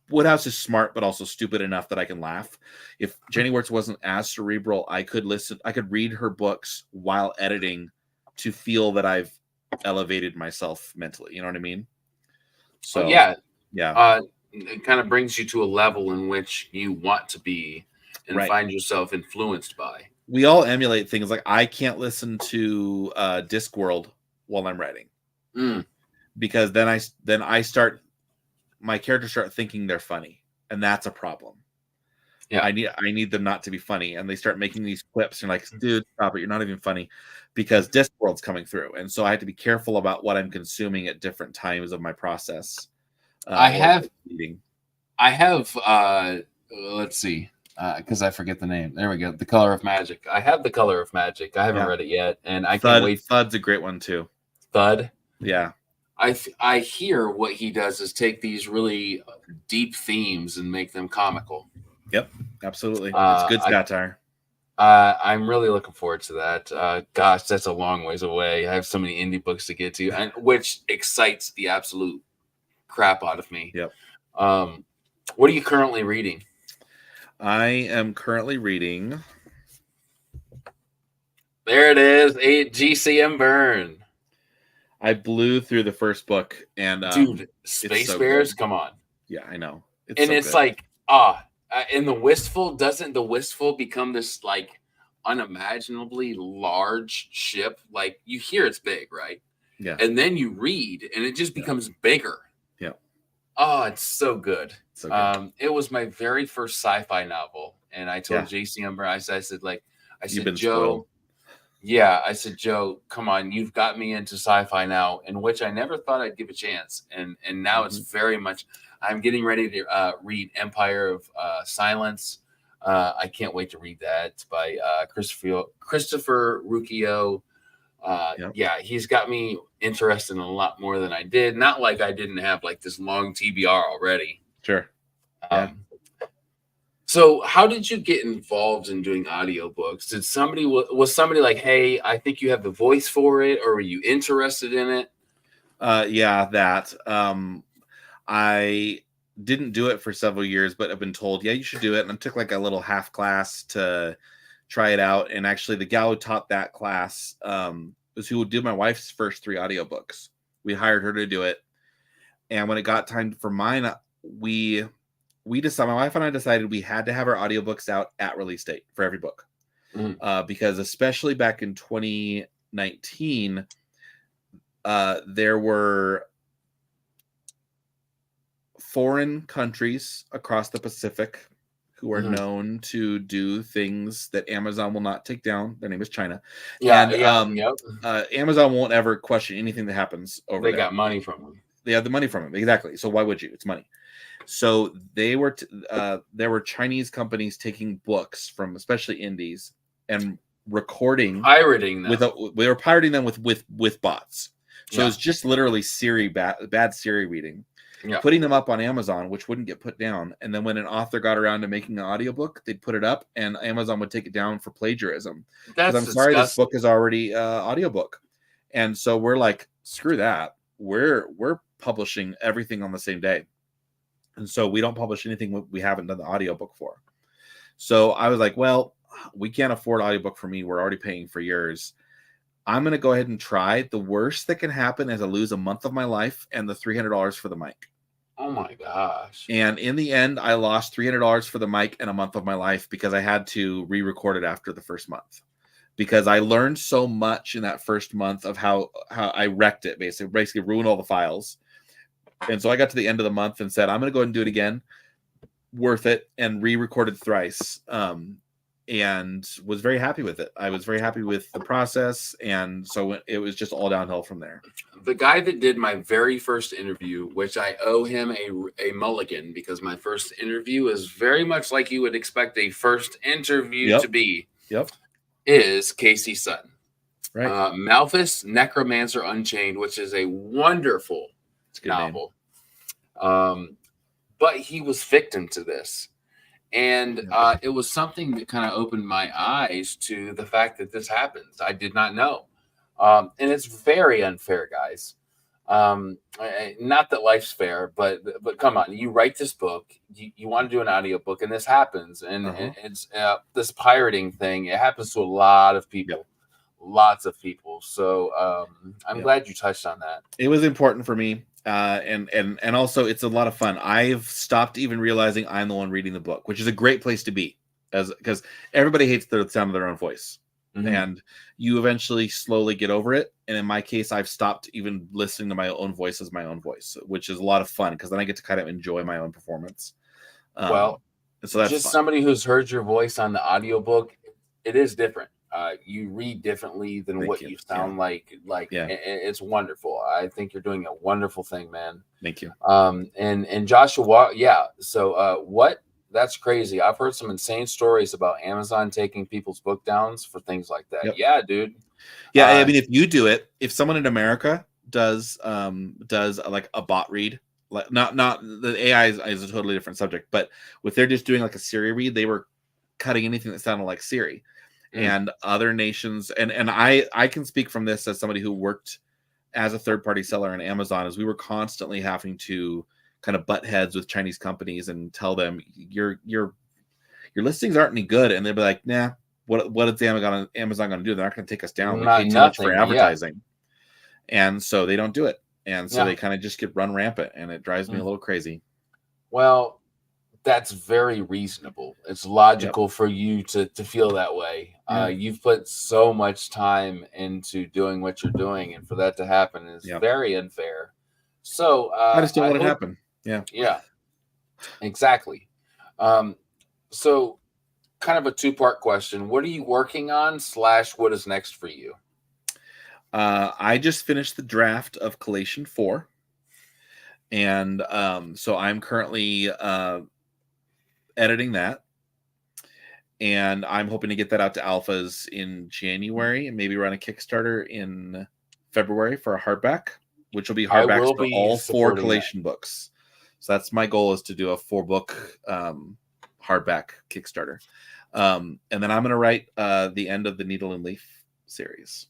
Wodehouse is smart but also stupid enough that I can laugh. If Jenny Wirtz wasn't as cerebral, I could read her books while editing to feel that I've elevated myself mentally. You know what I mean? So it kind of brings you to a level in which you want to be and find yourself influenced by. We all emulate things. Like I can't listen to Discworld while I'm writing because then my characters start thinking they're funny, and that's a problem. Yeah, I need them not to be funny, and they start making these clips. And like, dude, stop it! You're not even funny, because Discworld's coming through, and so I have to be careful about what I'm consuming at different times of my process. I have. Let's see, because I forget the name. There we go. The Color of Magic. I have The Color of Magic. I haven't read it yet, and I can't wait. Thud's a great one too. Thud. Yeah. I hear what he does is take these really deep themes and make them comical. Yep, absolutely. It's good satire. I'm really looking forward to that. Gosh, that's a long ways away. I have so many indie books to get to, which excites the absolute crap out of me. Yep. What are you currently reading? I am currently reading. There it is, JCM Burn. I blew through the first book, and dude, Space Bears, come on. Yeah, I know. It's like, in the Wistful, doesn't the Wistful become this like unimaginably large ship? Like you hear it's big, right? Yeah. And then you read, and it just becomes bigger. Yeah. Oh, it's so good. So good. It was my very first sci-fi novel, and I told JCM Burn, I said, Joe. Spoiled. Yeah, I said, Joe, come on, you've got me into sci-fi now, in which I never thought I'd give a chance, and now it's very much. I'm getting ready to read Empire of Silence. I can't wait to read that by Christopher Rucchio. Yeah, he's got me interested in a lot more than I did. Not like I didn't have like this long TBR already. Sure. So how did you get involved in doing audiobooks? Was somebody like, hey, I think you have the voice for it, or were you interested in it? That. I didn't do it for several years, but I've been told, you should do it. And I took like a little half class to try it out. And actually, the gal who taught that class was who did my wife's first 3 audiobooks. We hired her to do it. And when it got time for mine, we decided, my wife and I decided we had to have our audiobooks out at release date for every book. Because especially back in 2019, there were foreign countries across the Pacific who are known to do things that Amazon will not take down. Their name is China. Amazon won't ever question anything that happens over there. They got money from them. They have the money from them. Exactly. So why would you? It's money. So there were Chinese companies taking books from especially indies and pirating them. They were pirating them with bots. So it's just literally Siri bad Siri reading. Putting them up on Amazon, which wouldn't get put down. And then when an author got around to making an audiobook, they'd put it up and Amazon would take it down for plagiarism. Because I'm sorry, this book is already audiobook. And so we're like, screw that. We're publishing everything on the same day. And so we don't publish anything we haven't done the audiobook for. So I was like, well, we can't afford audiobook for me. We're already paying for yours. I'm going to go ahead and try. The worst that can happen is I lose a month of my life and the $300 for the mic. Oh my gosh. And in the end, I lost $300 for the mic and a month of my life because I had to re-record it after the first month. Because I learned so much in that first month of how I wrecked it, basically ruined all the files. And so I got to the end of the month and said, I'm going to go ahead and do it again. Worth it. And re-recorded thrice. And was very happy with it. I was very happy with the process. And so it was just all downhill from there. The guy that did my very first interview, which I owe him a mulligan because my first interview is very much like you would expect a first interview to be, is Casey Sutton. Right. Malthus, Necromancer Unchained, which is a wonderful novel. But he was victim to this. And it was something that kind of opened my eyes to the fact that this happens. I did not know. And it's very unfair, guys. Not that life's fair, but come on. You write this book. You want to do an audiobook, and this happens. And it's this pirating thing. It happens to a lot of people. Lots of people. So I'm glad you touched on that. It was important for me. And also it's a lot of fun. I've stopped even realizing I'm the one reading the book, which is a great place to be, because everybody hates the sound of their own voice. And you eventually slowly get over it. And in my case, I've stopped even listening to my own voice as my own voice, which is a lot of fun because then I get to kind of enjoy my own performance. So that's just fun. Somebody who's heard your voice on the audiobook, it is different. You read differently than what you sound like. It's wonderful. I think you're doing a wonderful thing, man. Thank you. And Joshua, what? That's crazy. I've heard some insane stories about Amazon taking people's book downs for things like that. Yeah, dude. Yeah, I mean, if you do it, if someone in America does like a bot read, like not the AI is a totally different subject, but if they're just doing like a Siri read, they were cutting anything that sounded like Siri. And other nations, and I can speak from this as somebody who worked as a third-party seller on Amazon, is we were constantly having to kind of butt heads with Chinese companies and tell them your listings aren't any good, and they'd be like, nah, what is Amazon going to do? They're not going to take us down. We pay too much for advertising, and so they don't do it, and so they kind of just get run rampant, and it drives me a little crazy. Well, that's very reasonable. It's logical for you to feel that way. You've put so much time into doing what you're doing, and for that to happen is very unfair. So I just don't want it to happen. Yeah, exactly. So kind of a two-part question. What are you working on / what is next for you? I just finished the draft of Collation 4. And so I'm currently editing that, and I'm hoping to get that out to alphas in January and maybe run a Kickstarter in February for a hardback, which will be hardbacks for all 4 Collation books. So that's my goal, is to do a 4-book hardback Kickstarter. And then I'm going to write the end of the Needle and Leaf series.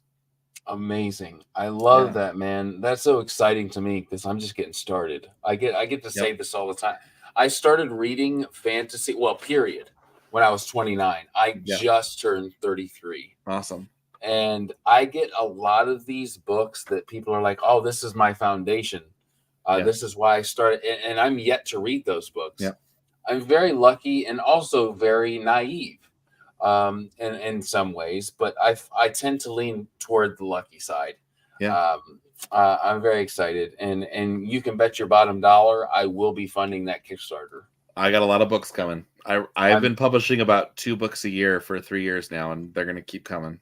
Amazing. I love that, man. That's so exciting to me because I'm just getting started. I get to say this all the time. I started reading fantasy, period. when I was 29. I just turned 33. Awesome. And I get a lot of these books that people are like, oh, this is my foundation. This is why I started. And I'm yet to read those books. Yeah. I'm very lucky and also very naive in some ways, but I tend to lean toward the lucky side. Yeah. I'm very excited, and you can bet your bottom dollar I will be funding that Kickstarter. I got a lot of books coming. I've been publishing about 2 books a year for 3 years now, and they're going to keep coming.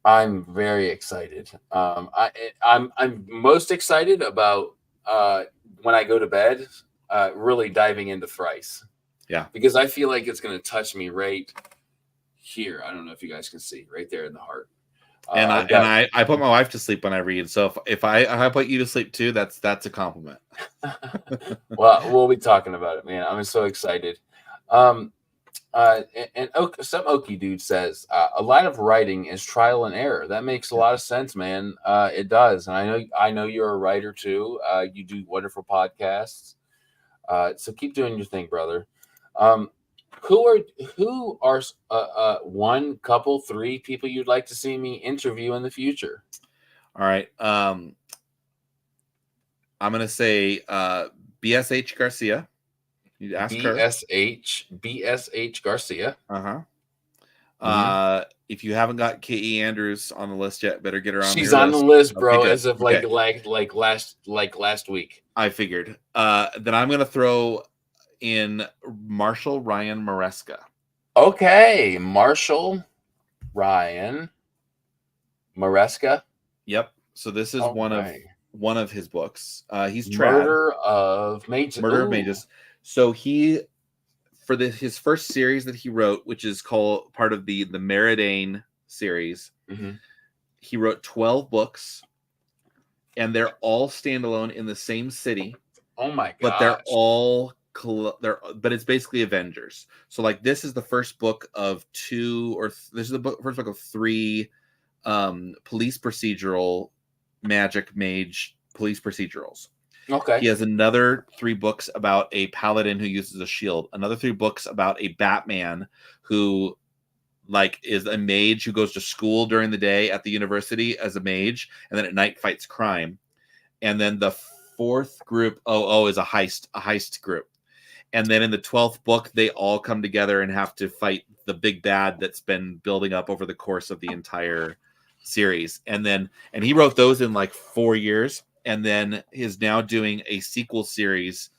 I'm very excited. I'm most excited about when I go to bed, really diving into Thrice. Yeah, because I feel like it's going to touch me right here. I don't know if you guys can see right there in the heart. And I put my wife to sleep when I read. So if I put you to sleep too, that's a compliment. Well, we'll be talking about it, man. I'm so excited. And some Okie dude says a lot of writing is trial and error. That makes a lot of sense, man. It does, and I know you're a writer too. You do wonderful podcasts. So keep doing your thing, brother. Who are one, couple, 3 people you'd like to see me interview in the future? All right. I'm gonna say BSH Garcia. You ask her. BSH Garcia. If you haven't got K.E. Andrews on the list yet, better get her on. She's on the list, bro, okay, as of like last week. I figured. Then I'm gonna throw in Marshall Ryan Maresca. Okay, Marshall Ryan Maresca. Yep. So this is one of his books. He's Murder of Mages. Murder of Mages. So he, for his first series that he wrote, which is called part of the Meredith series, he wrote 12 books, and they're all standalone in the same city. Oh my god! But they're all but it's basically Avengers. So like this is the first book of 2, or this is the first book of 3 police procedural magic mage police procedurals. Okay. He has another 3 books about a paladin who uses a shield, another 3 books about a Batman who like is a mage who goes to school during the day at the university as a mage, and then at night fights crime. And then the 4th group, is a heist group. And then in the 12th book, they all come together and have to fight the big bad that's been building up over the course of the entire series. And he wrote those in like 4 years, and then is now doing a sequel series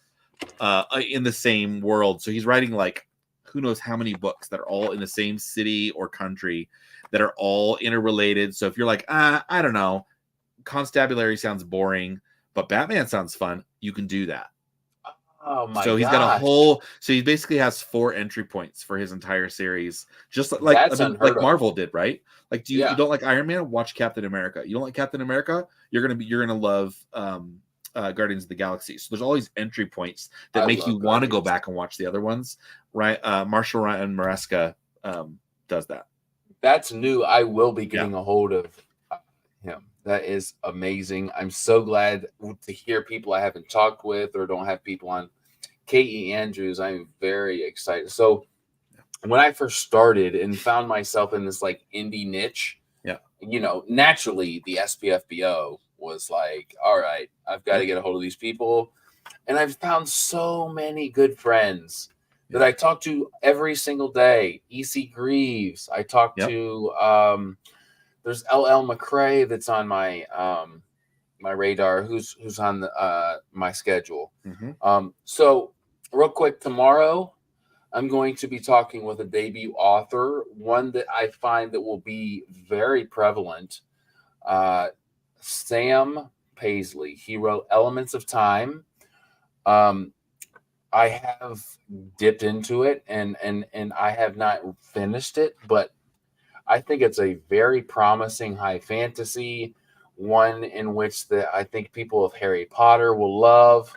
in the same world. So he's writing like who knows how many books that are all in the same city or country that are all interrelated. So if you're like, I don't know, constabulary sounds boring, but Batman sounds fun, you can do that. Oh my! So he's got a whole. So he basically has 4 entry points for his entire series, just like Marvel did, right? Like, you don't like Iron Man? Watch Captain America. You don't like Captain America? You're gonna love Guardians of the Galaxy. So there's all these entry points that make you want to go back and watch the other ones, right? Marshall Ryan Maresca does that. That's new. I will be getting a hold of him. That is amazing. I'm so glad to hear people I haven't talked with or don't have people on. K.E. Andrews, I'm very excited. So when I first started and found myself in this like indie niche, naturally the SPFBO was like, all right, I've got to get a hold of these people. And I've found so many good friends that I talk to every single day. E.C. Greaves. I talk to there's LL McCrae that's on my my radar, who's on my schedule. So real quick, tomorrow I'm going to be talking with a debut author, one that I find that will be very prevalent. Sam Paisley. He wrote Elements of Time. I have dipped into it and I have not finished it, but I think it's a very promising high fantasy, one in which I think people of Harry Potter will love.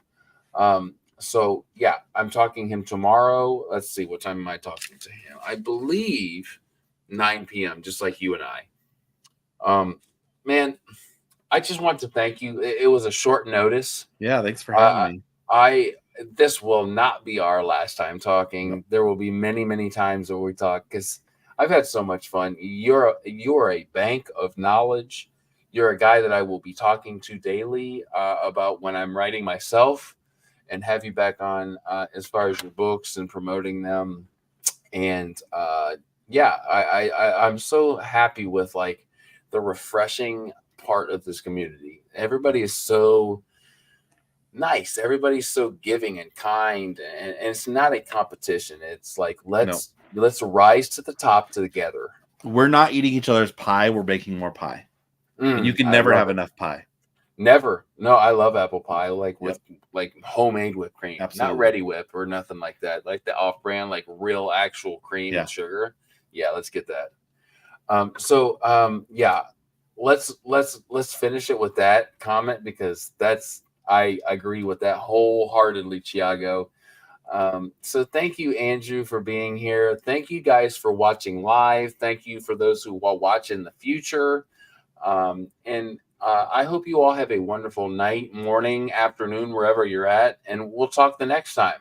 So yeah, I'm talking him tomorrow. Let's see, what time am I talking to him? I believe 9 p.m., just like you and I. Man, I just want to thank you. It was a short notice. Yeah, thanks for having me. this will not be our last time talking. No. There will be many, many times where we talk because I've had so much fun. You're a bank of knowledge. You're a guy that I will be talking to daily about when I'm writing myself, and have you back on as far as your books and promoting them. And yeah, I'm so happy with like the refreshing part of this community. Everybody is so nice. Everybody's so giving and kind, and it's not a competition. It's like let's rise to the top together. We're not eating each other's pie. We're baking more pie. And you can never have enough pie. Never. No, I love apple pie, like with like homemade whipped cream, Absolutely. not Ready Whip or nothing like that. Like the off-brand, like real actual cream and sugar. Yeah, let's get that. Yeah, let's finish it with that comment because I agree with that wholeheartedly, Chiago. So thank you, Andrew, for being here. Thank you guys for watching live. Thank you for those who will watch in the future. And I hope you all have a wonderful night, morning, afternoon, wherever you're at. And we'll talk the next time.